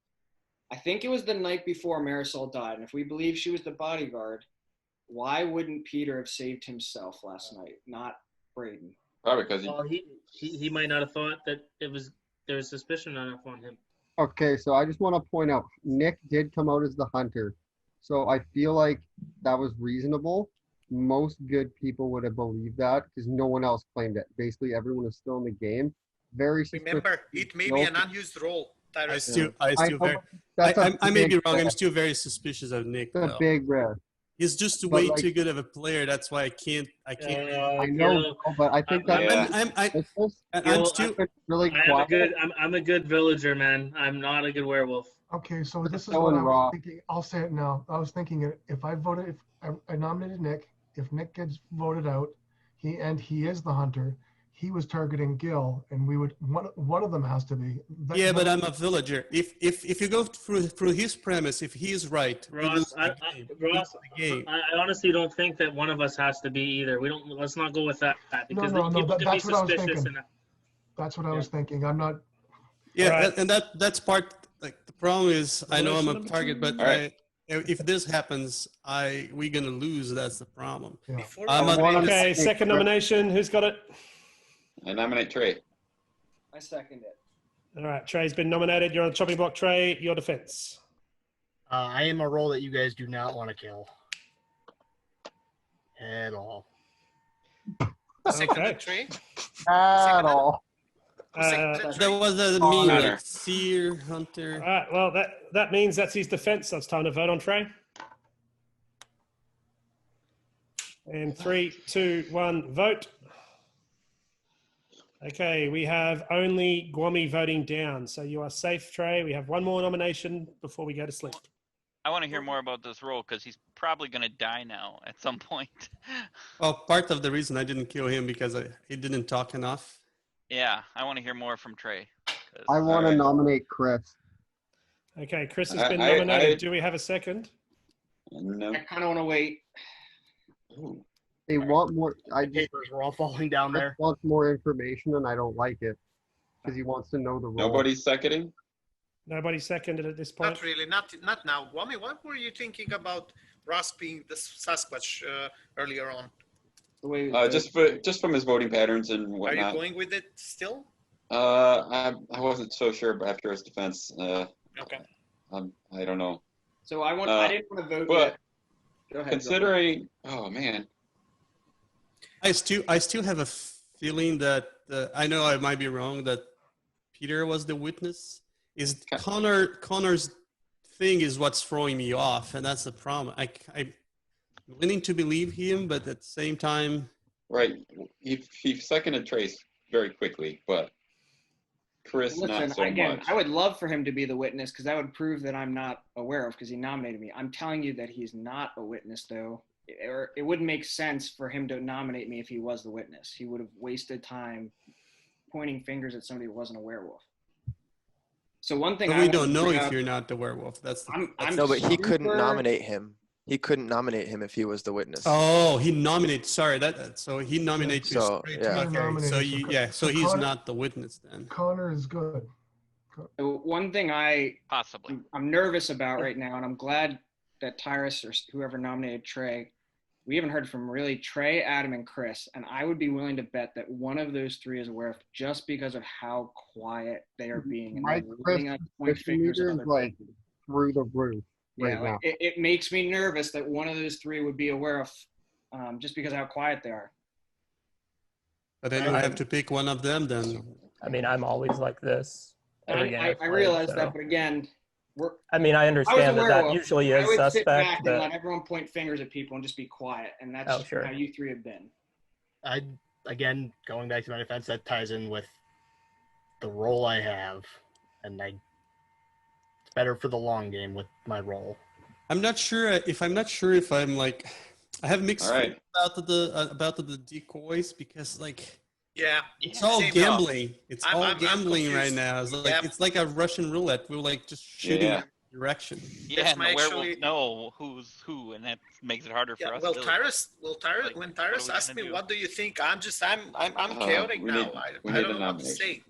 I think it was the night before Marisol died, and if we believe she was the bodyguard, why wouldn't Peter have saved himself last night, not Braden? Probably because Well, he might not have thought that there was suspicion enough on him. Okay, so I just want to point out, Nick did come out as the hunter. So I feel like that was reasonable. Most good people would have believed that because no one else claimed it. Basically, everyone is still in the game. Very Remember, it may be an unused role. I Tyrus. may be wrong. I'm still very suspicious of Nick. It's a big risk. He's just But, way like- too good of a player. That's why I can't. I know, but I think that I'm still really I'm a good villager, man. I'm not a good werewolf. Okay, so this is So what I in was Raw. thinking. I'll say it now. I was thinking if I nominated Nick, if Nick gets voted out, he is the hunter. He was targeting Gil, and we would one of them has to be. Yeah, but I'm a villager. If you go through his premise, if he is right, Ross, I honestly don't think that one of us has to be either. Let's not go with that because No, people can be that's what I was suspicious. thinking. That's what I was thinking. I'm not. Yeah, and that's part. Like the problem is, I know I'm a target, but if this happens, we're gonna lose. That's the problem. Okay, second nomination. Who's got it? I nominate Trey. I second it. All right, Trey's been nominated. You're on the chopping block, Trey. Your defense. I am a role that you guys do not want to kill. At all. Second Trey. At all. That was a mean like, seer hunter. All right, well, that means that's his defense. So it's time to vote on Trey. And 3, 2, 1, vote. Okay, we have only Gwami voting down. So you are safe, Trey. We have one more nomination before we go to sleep. I want to hear more about this role because he's probably going to die now at some point. Well, part of the reason I didn't kill him because he didn't talk enough. Yeah, I want to hear more from Trey. I want to nominate Chris. Okay, Chris has been nominated. Do we have a second? No. I kind of want to wait. They want more. Papers were all falling down Chris there. wants more information, and I don't like it because he wants to know the role. Nobody's seconding? Nobody seconded at this point. Not really. Not now. Gwami, what were you thinking about Ross being the Sasquatch earlier on? Just from his voting patterns and Are whatnot. you going with it still? I wasn't so sure after his defense. Okay. I don't know. So I didn't want to vote but yet. Go ahead. Considering, oh man, I still have a feeling that I know I might be wrong that Peter was the witness. Is Connor's thing is what's throwing me off, and that's the problem. I'm willing to believe him, but at the same time, right? He seconded Trace very quickly, but Chris not so much. I would love for him to be the witness because that would prove that I'm not aware of because he nominated me. I'm telling you that he's not a witness, though. It wouldn't make sense for him to nominate me if he was the witness. He would have wasted time pointing fingers at somebody who wasn't a werewolf. So one thing but we don't know if you're not the werewolf. That's no, but he couldn't nominate him. He couldn't nominate him if he was the witness. Oh, he nominated. Sorry, so he nominated you. So, Straight yeah. Okay. So he's Connor, not the witness then. Connor is good. One thing I'm nervous about right now, and I'm glad that Tyrus or whoever nominated Trey, we haven't heard from really Trey, Adam, and Chris, and I would be willing to bet that one of those three is aware of just because of how quiet they are being. And My Chris meter is like through the roof right now. It makes me nervous that one of those three would be aware of just because of how quiet they are. But then you have to pick one of them then. I mean, I'm always like this. I realize that, but again, I mean, I understand that usually is I would suspect. sit back but... and let everyone point fingers at people and just be quiet, and that's how you three have been. Again, going back to my defense, that ties in with the role I have, and it's better for the long game with my role. I'm not sure if I'm like, I have mixed feelings about the decoys because like. Yeah, it's all gambling. It's all I'm gambling right now. It's like a Russian roulette. We're like just shooting in direction. Yeah, and the werewolves know who's who, and that makes it harder for us. Well, Tyrus, when Tyrus asked me, "What do you think?" I'm chaotic now. I don't know what to say.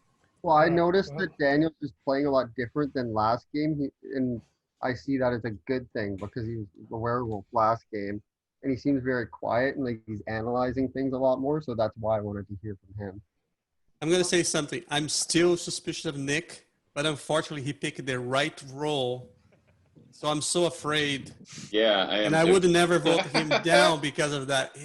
Well, I noticed that Daniel is playing a lot different than last game, and I see that as a good thing because he was a werewolf last game, and he seems very quiet and like he's analyzing things a lot more. So that's why I wanted to hear from him. I'm gonna say something. I'm still suspicious of Nick, but unfortunately, he picked the right role. So I'm so afraid. Yeah, I am. And I too. would never vote him down because of that.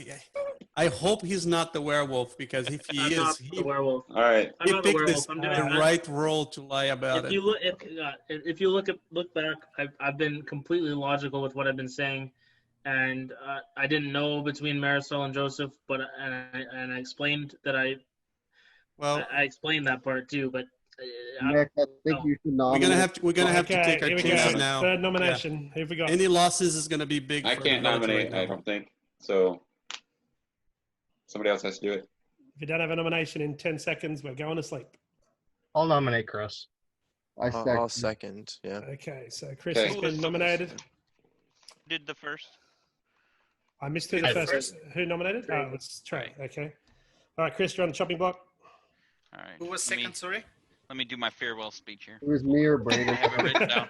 I hope he's not the werewolf because if he I'm is, not the werewolf. All right. I'm he not the picked werewolf. the I'm doing right role to lie about if it. you look if you look back, I've been completely logical with what I've been saying, and I didn't know between Marisol and Joseph, but I explained that I explained that part too, but. Nick, I think you should We're nominate. gonna have to take our here we chances go. now. Third nomination. Who have we got? Any losses is gonna be big. I for can't the Villager nominate. right I now. don't think so. Somebody else has to do it. If you don't have a nomination in 10 seconds, we're going to sleep. I'll nominate Chris. I'll second. Yeah. Okay, so Chris Okay. has been nominated. Did the first? I missed who the first. Who nominated? Oh, it's Trey. Okay. All right, Chris, you're on the chopping block. All right. Who was second? Sorry. Let me do my farewell speech here. It was me or Brady. I have it written down.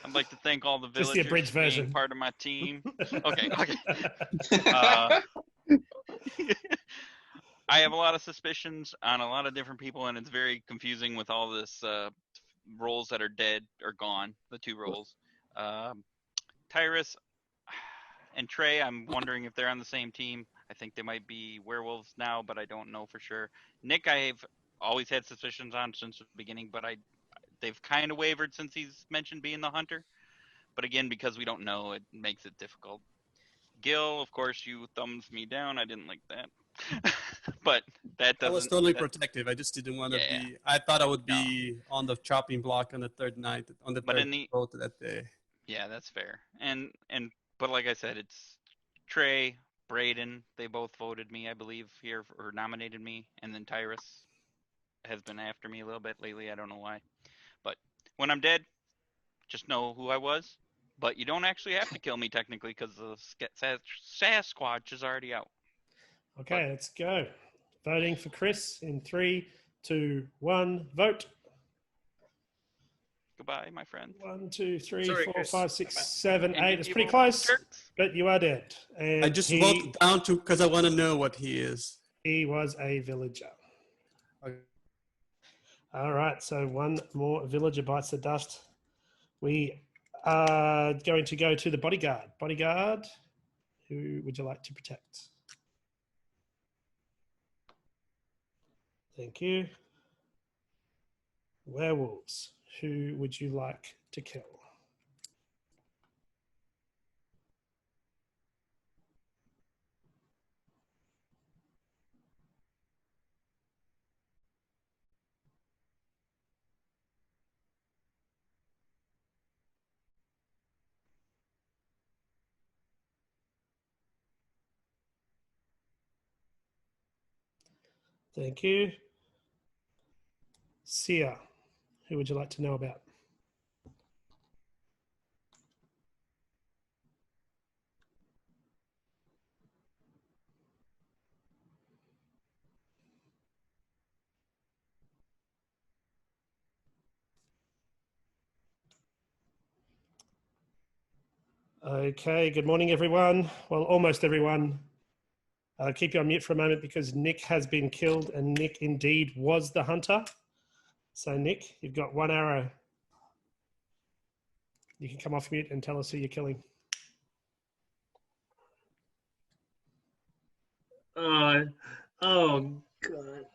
I'd like to thank all the Just villagers the abridged for being version. part of my team. Okay. I have a lot of suspicions on a lot of different people, and it's very confusing with all this roles that are dead or gone, the two roles. Tyrus and Trey, I'm wondering if they're on the same team. I think they might be werewolves now, but I don't know for sure. Nick, I've always had suspicions on since the beginning, but they've kind of wavered since he's mentioned being the hunter. But again, because we don't know, it makes it difficult. Gil, of course, you thumbs me down. I didn't like that. But that doesn't. I was totally protective. I just didn't want to be. I thought I would be on the chopping block on the third night, on the third vote that day. Yeah, that's fair. But like I said, it's Trey, Braden. They both voted me, I believe, here or nominated me, and then Tyrus has been after me a little bit lately. I don't know why. But when I'm dead, just know who I was. But you don't actually have to kill me technically because the Sasquatch is already out. Okay, let's go. Voting for Chris in 3, 2, 1. Vote. Goodbye, my friend. 1, 2, 3, Sorry, 4, Chris. 5, 6, 7, And 8. did It's you pretty vote close, but you are dead. And I just vote down to because I want to know what he is. He was a villager. All right, so one more villager bites the dust. We are going to go to the bodyguard. Bodyguard, who would you like to protect? Thank you. Werewolves, who would you like to kill? Thank you. Seer, who would you like to know about? Okay, good morning, everyone. Well, almost everyone. I'll keep you on mute for a moment because Nick has been killed and Nick indeed was the hunter. So Nick, you've got 1 arrow. You can come off mute and tell us who you're killing. Oh God.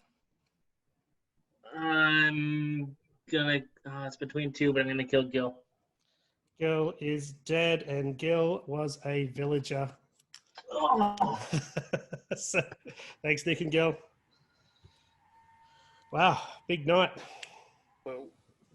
I'm gonna. It's between two, but I'm gonna kill Gil. Gil is dead, and Gil was a villager. Oh. So, thanks, Nick and Gil. Wow, big night. Well,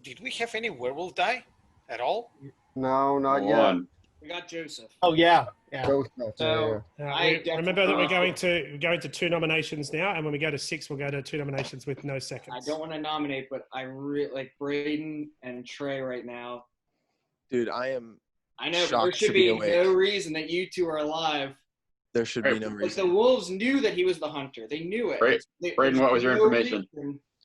did we have any werewolf die at all? No, not yet. We got Joseph. Oh yeah, yeah. Joseph, So Remember that we're going to 2 nominations now, and when we go to 6, we'll go to 2 nominations with no seconds. I don't want to nominate, but I really like Braden and Trey right now. Dude, I am I know, but there shocked should to be be awake. no reason that you two are alive. There should be no Like reason. the wolves knew that he was the hunter. They knew it. Braden, what was your information?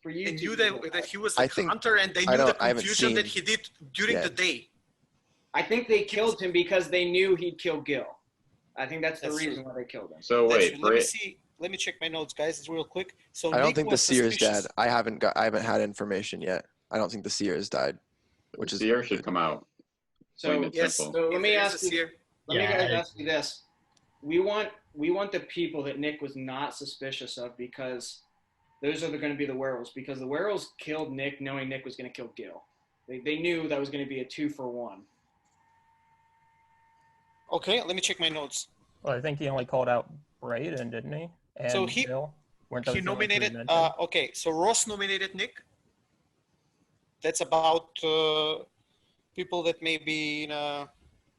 For you They to knew do that he was I the think- hunter, and they I knew the haven't confusion that seen he did during the yet. day. I think they killed him because they knew he'd kill Gil. I think that's the That's reason true. why they killed him. So That's wait, true. Let me see. Let me check my notes, guys, real quick. So I don't Nick think the was seer is suspicious. dead. I haven't had information yet. I don't think the seer has died, which is Seer should come out. So Plain and yes, simple. So let if me there is ask a you. seer- Let me Yeah, guys I- ask you this: we want the people that Nick was not suspicious of, because those are going to be the werewolves. Because the werewolves killed Nick knowing Nick was going to kill Gil. They knew that was going to be a 2-for-1. Okay, let me check my notes. Well, I think he only called out Braden, didn't he? And So he- Bill? Weren't He those the only two nominated. mentioned? Okay, so Ross nominated Nick. That's about people that may be in a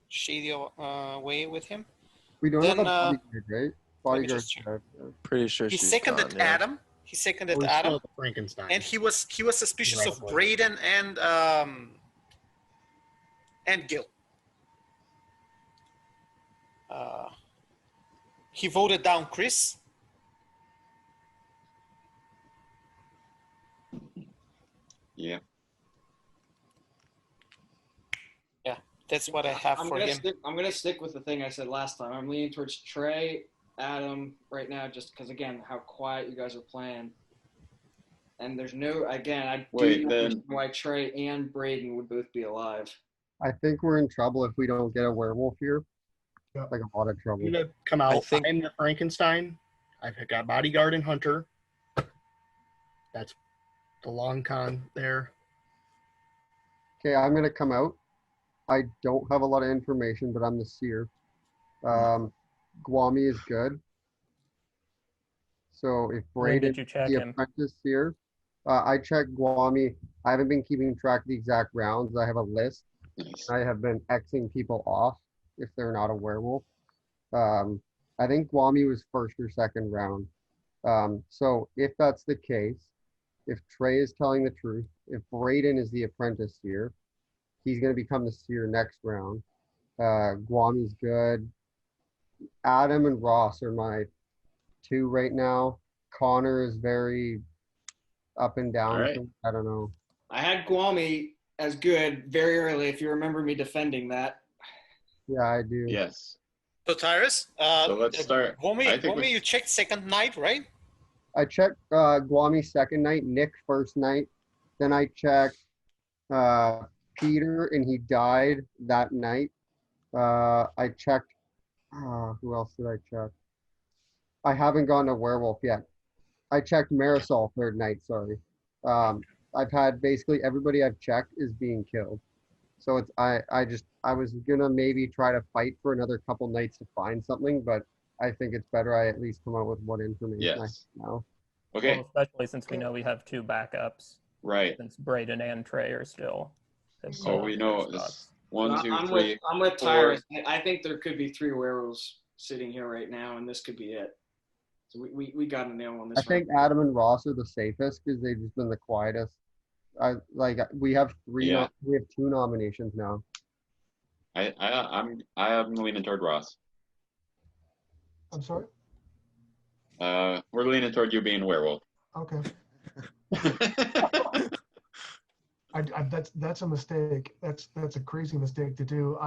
shady way with him. We don't Then, have a bodyguard, right? Bodyguard. just check. pretty sure He she's seconded gone, yeah. Adam. He seconded We're still Adam, at the Frankenstein. and he was suspicious of Right. Braden and Gil. He voted down Chris. Yeah. Yeah, that's what I have I'm for gonna him. stick with the thing I said last time. I'm leaning towards Trey, Adam right now, just because again how quiet you guys are playing. And there's no I do Wait, not then- understand why Trey and Braden would both be alive. I think we're in trouble if we don't get a werewolf here. Yep. Like a lot of trouble. I'm gonna come out. I'm the Frankenstein. I've got Bodyguard and Hunter. That's the long con there. Okay, I'm gonna come out. I don't have a lot of information, but I'm the seer. Guami is good. So if When Braden, did you check the him? apprentice seer, I checked Guami. I haven't been keeping track of the exact rounds. I have a list. I have been Xing people off if they're not a werewolf. I think Guami was first or second round. So if that's the case, if Trey is telling the truth, if Braden is the apprentice seer, he's going to become the seer next round. Guami's good. Adam and Ross are my two right now. Connor is very up and down. All right. I don't know. I had Guami as good very early, if you remember me defending that. Yeah, I do. Yes. So Tyrus, So let's start. I think Guami, you checked second night, right? I checked Guami second night, Nick first night. Then I checked Peter, and he died that night. I checked. Who else did I check? I haven't gone to werewolf yet. I checked Marisol third night. Sorry. I've had basically everybody I've checked is being killed. So it's I was gonna maybe try to fight for another couple nights to find something, but I think it's better I at least come out with what information I have Yes. now. Okay. Well, especially since we know we have two backups. Right. Since Braden and Trey are still. So we know this 1, 2, I'm 3. with 4. Tyrus. I think there could be 3 werewolves sitting here right now, and this could be it. So we got a nail on this I think Adam and Ross are the safest because they've just been the quietest. We have Yeah. we have 2 nominations now. I'm leaning toward Ross. I'm sorry. We're leaning toward you being a werewolf. Okay. That's a mistake. That's a crazy mistake to do.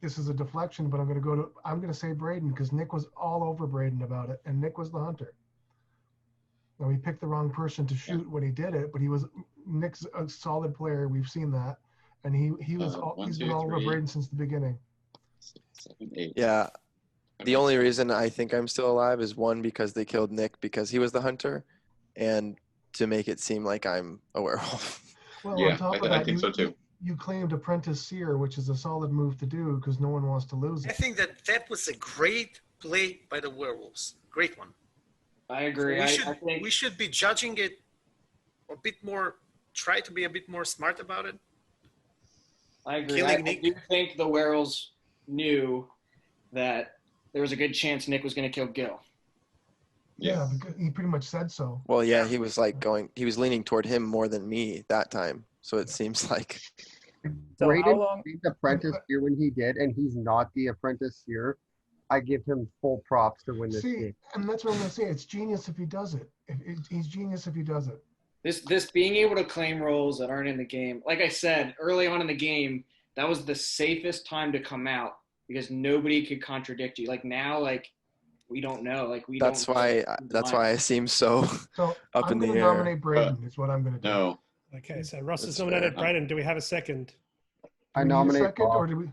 This is a deflection, but I'm gonna say Braden because Nick was all over Braden about it, and Nick was the hunter. Now he picked the wrong person to shoot when he did it, but Nick's a solid player. We've seen that, and he's been all over Braden since the beginning. 7, 8. Yeah. The only reason I think I'm still alive is one, because they killed Nick because he was the hunter, and to make it seem like I'm a werewolf. Well, Yeah, on top of I that, think so too. you claimed Apprentice Seer, which is a solid move to do because no one wants to lose I it. think that was a great play by the werewolves. Great one. I agree. So we should be judging it a bit more. Try to be a bit more smart about it. I agree. Killing I Nick. do think the werewolves knew that there was a good chance Nick was going to kill Gil. Yeah, because he pretty much said so. Well, yeah, he was he was leaning toward him more than me that time. So it seems like. So Braden how long? played the apprentice seer when he did, and he's not the apprentice seer. I give him full props to win this See, game. and that's what I'm gonna say. It's genius if he does it. He's genius if he does it. This being able to claim roles that aren't in the game, like I said early on in the game, that was the safest time to come out because nobody could contradict you. Like now, like we don't know. Like we That's don't. why I seem so So up I'm in the gonna air. nominate Braden. Is what I'm gonna do. No. Okay, so Ross has That's nominated fair. Braden. Do we have a second? I Do we need a nominate second, or Ross. do we?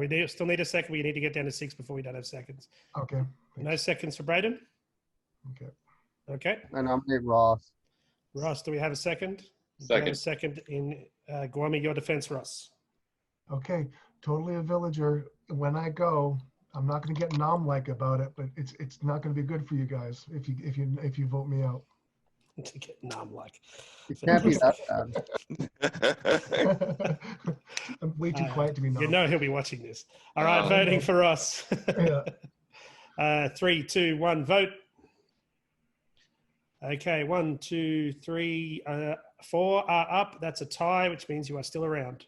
We still need a second. We need to get down to 6 before we don't have seconds. Okay. No seconds for Braden? Okay. Okay. I nominate Ross. Ross, do we have a second? Do we have a Second. second in Guami, your defense, Ross. Okay. Totally a villager. When I go, I'm not gonna get nom-like about it, but it's not gonna be good for you guys if you vote me out. To get numb like. It can't be that bad. I'm way too quiet to be You nom. know he'll be watching this. All right, Oh. voting for Ross. Yeah. 3, 2, 1, vote. Okay, 1, 2, 3, 4 are up. That's a tie, which means you are still around.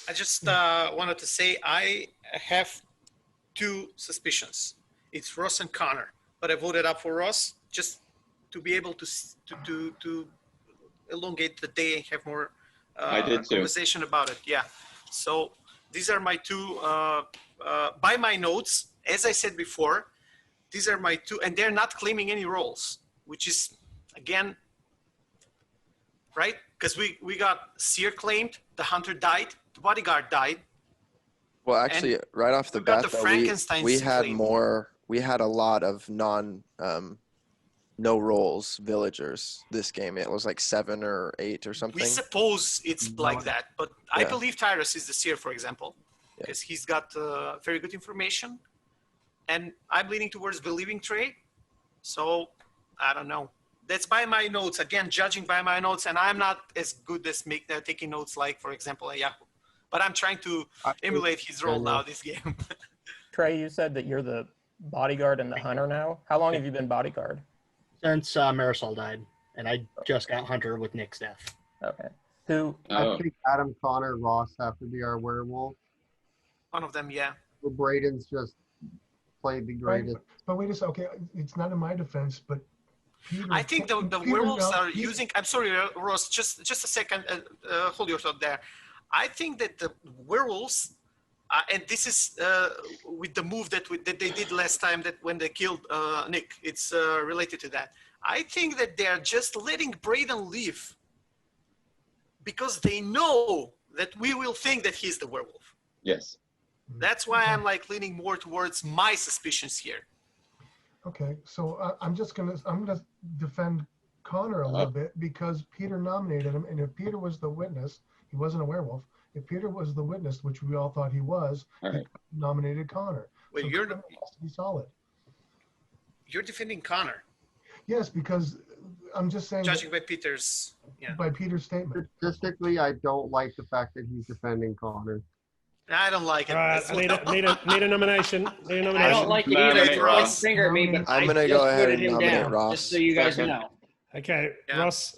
I just wanted to say I have two suspicions. It's Ross and Connor, but I voted up for Ross just to be able to elongate the day and have more I did too. conversation about it. Yeah. So these are my two. By my notes, as I said before, these are my two, and they're not claiming any roles, which is again right because we got Seer claimed, the Hunter died, the Bodyguard died. Well, actually, right off the we got bat, the though, Frankenstein we had claim. more. We had a lot of no roles villagers this game. It was like 7 or 8 or something. We suppose it's like that, but I Yeah. believe Tyrus is the Seer, for example, because he's got very good information, and I'm leaning towards believing Trey. So I don't know. That's by my notes. Again, judging by my notes, and I'm not as good as taking notes like, for example, a Yahoo. But I'm trying to emulate his role now this game. Trey, you said that you're the Bodyguard and the Hunter now. How long have you been Bodyguard? Since Marisol died, and I just got Hunter with Nick's death. Okay. Who? I think Adam, Connor, Ross have to be our werewolf. One of them, yeah. Well, Braden's just played the greatest. But wait a second. Okay, it's not in my defense, but Peter. I think the Peter werewolves now- are using. I'm sorry, Ross. Just a second. Hold your thought there. I think that the werewolves, and this is with the move that they did last time that when they killed Nick. It's related to that. I think that they are just letting Braden live because they know that we will think that he's the werewolf. Yes. That's why I'm like leaning more towards my suspicions here. Okay, so I'm gonna defend Connor a little bit because Peter nominated him, and if Peter was the witness, he wasn't a werewolf. If Peter was the witness, which we all thought he was, he nominated Connor. Well, so you're Connor has to be solid. You're defending Connor, Yes, because I'm just saying. judging by Peter's. Yeah. By Peter's statement. Statistically, I don't like the fact that he's defending Connor. I don't like it. All right, as I well. need a nomination. Need a nomination. I don't like it either. Ross finger at me, but I'm gonna I go just ahead voted and him nominate down, Ross. just so you guys Second. know. Okay,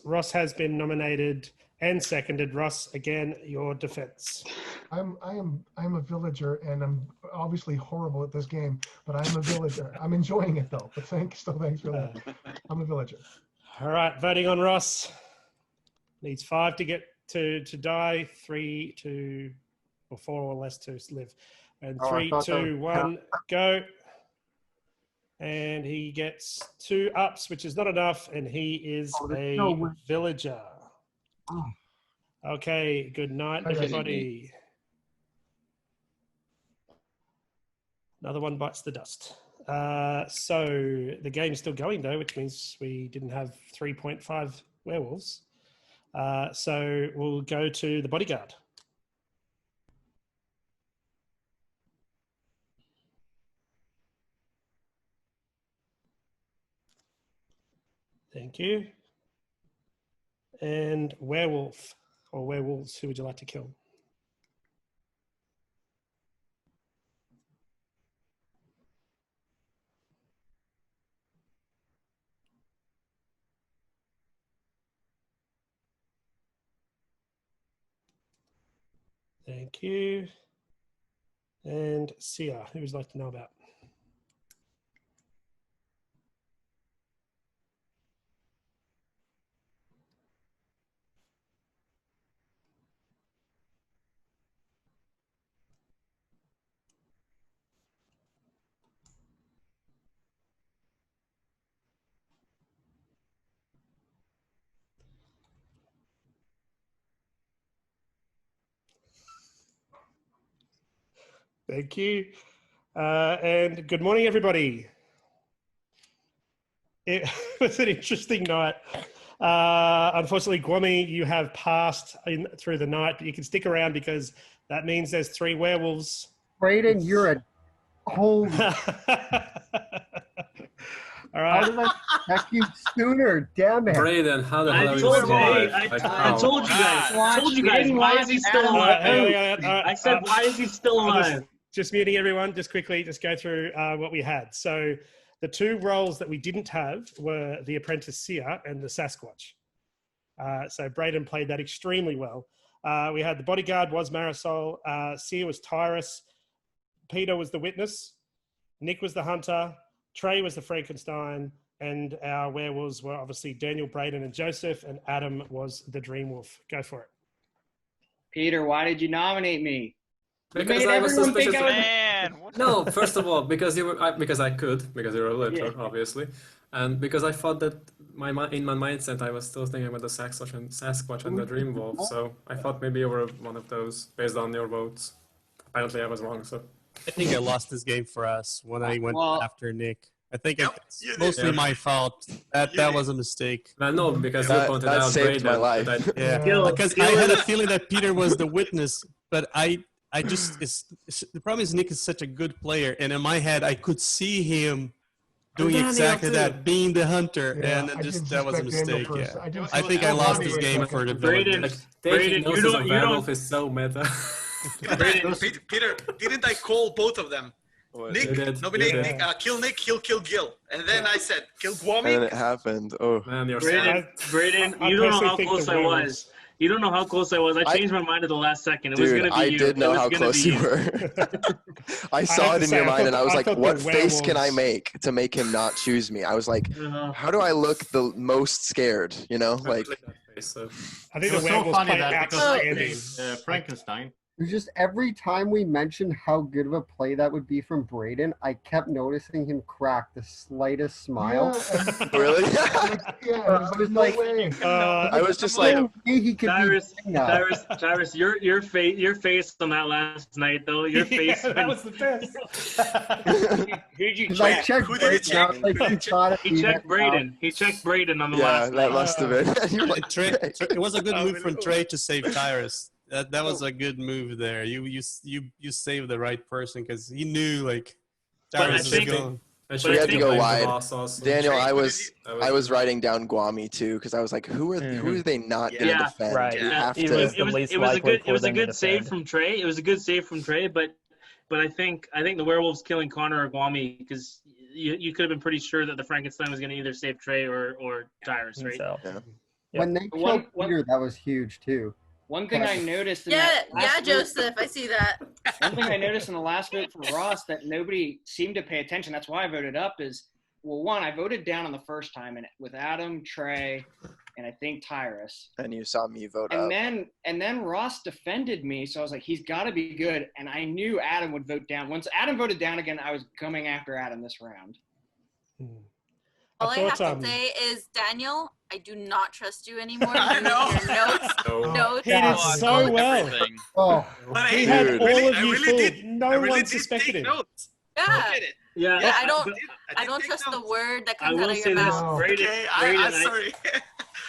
Ross has been nominated and seconded. Ross, again, your defense. I am a villager, and I'm obviously horrible at this game, but I'm a villager. I'm enjoying it though. But thanks for that. I'm a villager. All right, voting on Ross. Needs 5 to get to die, 3 to, or 4 or less to live. And Oh, I 3, thought that 2, was- 1, go. And he gets 2 ups, which is not enough, and he is there's a no way. villager. Oh. Okay, good night, Okay. everybody. Another one bites the dust. So the game's still going, though, which means we didn't have 3.5 werewolves. So we'll go to the Bodyguard. Thank you. And werewolf, or werewolves, who would you like to kill? Thank you. And Seer, who would like to know about? Thank you. And good morning, everybody. It was an interesting night. Unfortunately, Gwami, you have passed through the night, but you can stick around because that means there's 3 werewolves. Brayden, you're a holy. All right. How did I check you sooner? Damn it. Brayden, how the hell are you told still alive? I told you guys. Why is he still alive? I said, why is he still alive? Just muting everyone, just quickly, just go through what we had. So the 2 roles that we didn't have were the Apprentice Seer and the Sasquatch. So Brayden played that extremely well. We had the Bodyguard was Marisol, Seer was Tyrus, Peter was the Witness, Nick was the Hunter, Trey was the Frankenstein, and our werewolves were obviously Daniel, Brayden, and Joseph, and Adam was the Dream Wolf. Go for it. Peter, why did you nominate me? Because I was suspicious. No, first of all, because you were, because I could, because you're a villager, obviously, and because I thought that in my mindset I was still thinking about the Sasquatch and the Dream Wolf, so I thought maybe you were one of those based on your votes. Apparently, I was wrong. So I think I lost this game for us when I went after Nick. I think it's mostly my fault. That was a mistake. I know, because you pointed that out saved my life. Because I had a feeling that Peter was the Witness, but I just the problem is Nick is such a good player, and in my head I could see him doing exactly that, being the hunter, and that was a mistake. Yeah. I think I lost this game for the villain. Brayden, you don't. Is so meta. Peter, didn't I call both of them? Nick, nominate Nick, kill Nick, he'll kill Gil. And then I said, kill Gwami. And then it happened. Oh. Man, you're Brayden, you don't know how close I was. You don't know how close I was. I changed my mind at the last second. It was going to be you. I did know how close you were. I saw it in your mind, and I was like, what face can I make to make him not choose me? I was like, how do I look the most scared, you know? Like, I think the werewolves play outstanding. Frankenstein. It was just every time we mentioned how good of a play that would be from Brayden, I kept noticing him crack the slightest smile. Really? I was like, I was just like, Tyrus, your face on that last night though, your face. That was the best. Who'd you check? Who did you check? He checked Brayden. He checked Brayden on the last night. Yeah, that must have been. It was a good move from Trey to save Tyrus. That was a good move there. You saved the right person because he knew like Tyrus was going. We had to go wide. Daniel, I was writing down Gwami too because I was like, who are they not going to defend? Right. It was a good save from Trey. It was a good save from Trey, but I think the werewolves killing Connor or Gwami because you could have been pretty sure that the Frankenstein was going to either save Trey or Tyrus, right? When they killed Peter, that was huge too. One thing I noticed. Joseph, I see that. One thing I noticed in the last vote for Ross that nobody seemed to pay attention. That's why I voted up. Is one, I voted down on the first time, and with Adam, Trey, and I think Tyrus. And you saw me vote up. And then Ross defended me, so I was like, he's got to be good. And I knew Adam would vote down. Once Adam voted down again, I was coming after Adam this round. All I have to say is, Daniel, I do not trust you anymore. I know. Notes. He did so well. He had all of you fooled. No one suspected him. Yeah. I don't trust the word that comes out of your mouth. I'm sorry.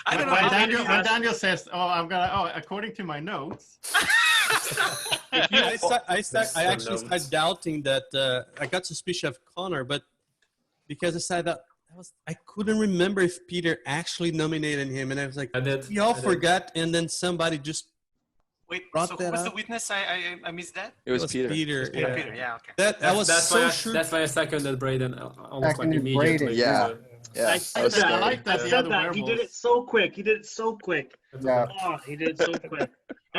I don't know. When Daniel says, according to my notes. I actually started doubting that I got suspicious of Connor, but because I said that I couldn't remember if Peter actually nominated him, and I was like, we all forgot, and then somebody just brought that up. Who's the witness? I missed that. It was Peter. Peter, yeah, okay. That's why I seconded Brayden almost like immediately. Yeah. I like that. He did it so quick. Yeah. Oh, he did it so quick.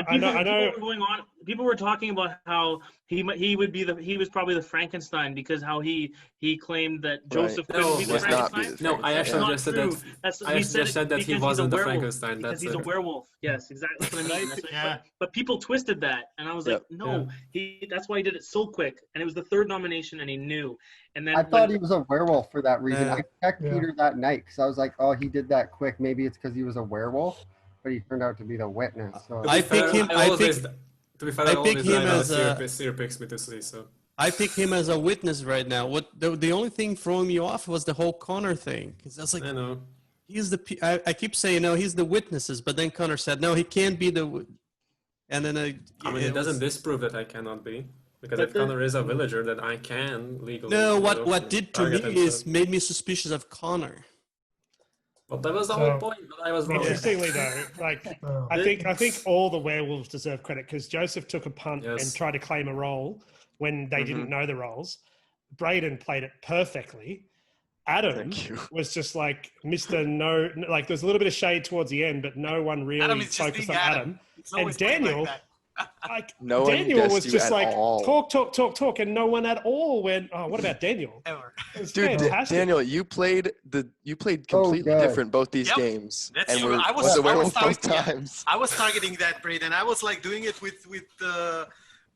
And I know. people were going on. People were talking about how he was probably the Frankenstein because how he claimed that Joseph couldn't be the Frankenstein. No, I actually just said that. I just said that he wasn't the Frankenstein. Because he's a werewolf. Yes, exactly. That's what I mean. But people twisted that, and I was like, no, that's why he did it so quick. And it was the third nomination, and he knew. And then I thought he was a werewolf for that reason. I checked Peter that night because I was like, oh, he did that quick. Maybe it's because he was a werewolf. But he turned out to be the witness. So. I pick him. I pick him as Seer picks me to see. So I pick him as a witness right now. What the only thing throwing me off was the whole Connor thing. Because that's like, I know he's the. I keep saying no, he's the witnesses, but then Connor said no, he can't be the. And then it doesn't disprove that I cannot be. Because if Connor is a villager, then I can legally. No, what did to me is made me suspicious of Connor. Well, that was the whole point, but I was wrong. Interestingly, though, like I think all the werewolves deserve credit because Joseph took a punt and tried to claim a role when they didn't know the roles. Braden played it perfectly. Adam was just like Mr. No, like there's a little bit of shade towards the end, but no one really focused on Adam. And Daniel, like no Daniel was just like talk, and no one at all went. Oh, what about Daniel? Dude, Daniel, you played completely different both these games, and I was times. I was targeting that, Braden. I was like doing it with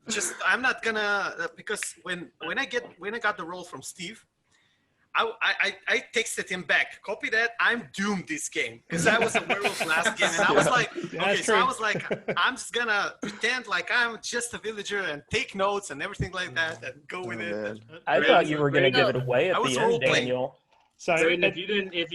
just. I'm not gonna because when I got the role from Steve. I texted him back. Copy that. I'm doomed this game because I was a werewolf last game, and I was like, so I was like, I'm just gonna pretend like I'm just a villager and take notes and everything like that, and go with it. I thought you were gonna give it away at the end, Daniel. So if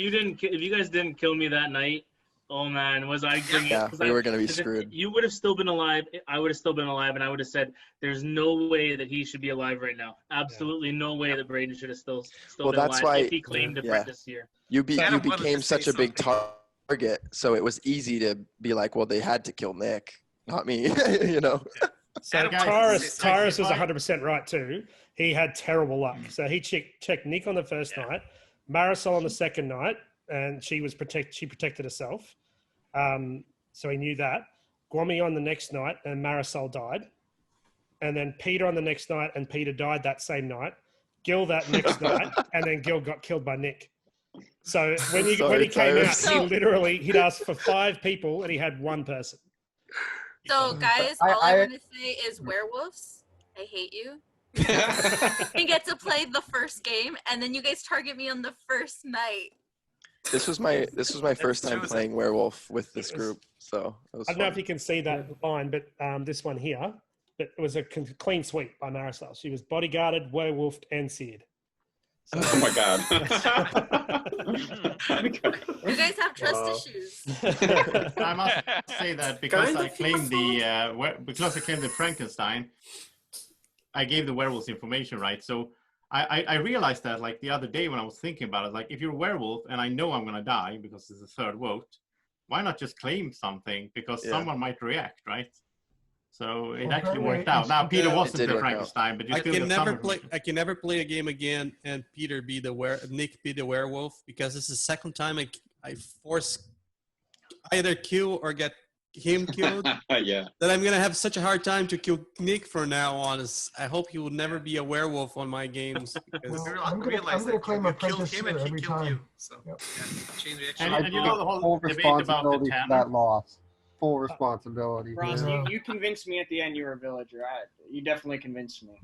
you guys didn't kill me that night, oh man, was I bringing? Yeah, we were gonna be screwed. You would have still been alive. I would have still been alive, and I would have said, "There's no way that he should be alive right now. Absolutely no way that Braden should have still been that's alive why, if he claimed Apprentice Seer." You became such a big target, so it was easy to be like, "Well, they had to kill Nick, not me," you know. So Tyrus was 100% right too. He had terrible luck. So he checked Nick on the first night, Marisol on the second night. And she protected herself. So he knew that. Guami on the next night and Marisol died. And then Peter on the next night and Peter died that same night. Gil that next night and then Gil got killed by Nick. So when he came out, he'd asked for 5 people and he had 1 person. So guys, all I want to say is werewolves, I hate you. I get to play the first game and then you guys target me on the first night. This was my first time playing werewolf with this group, so it was I don't know if you can see that line, but this one here, but it was a clean sweep by Marisol. She was bodyguarded, werewolfed, and seared. So, oh my god! You guys have trust issues. I must say that because I claimed the Frankenstein, I gave the werewolves information, right? So. I realized that like the other day when I was thinking about it, like if you're a werewolf and I know I'm gonna die because it's the third vote, why not just claim something because someone might react, right? So it actually worked out. Now Peter wasn't the Frankenstein, but you still I can never play a game again and Nick be the werewolf because this is the second time I force either kill or get him killed. Yeah. That I'm gonna have such a hard time to kill Nick from now on. I hope he will never be a werewolf on my games. I'm gonna claim Apprentice Seer every time. And you know the whole debate about the that loss. Full responsibility. Ross, you convinced me at the end you were a villager. You definitely convinced me.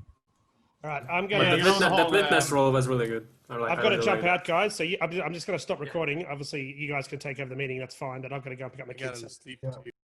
All right, I'm gonna. The witness role was really good. I've got to jump out, guys. So I'm just going to stop recording. Obviously, you guys can take over the meeting. That's fine. But I've got to go pick up my kids.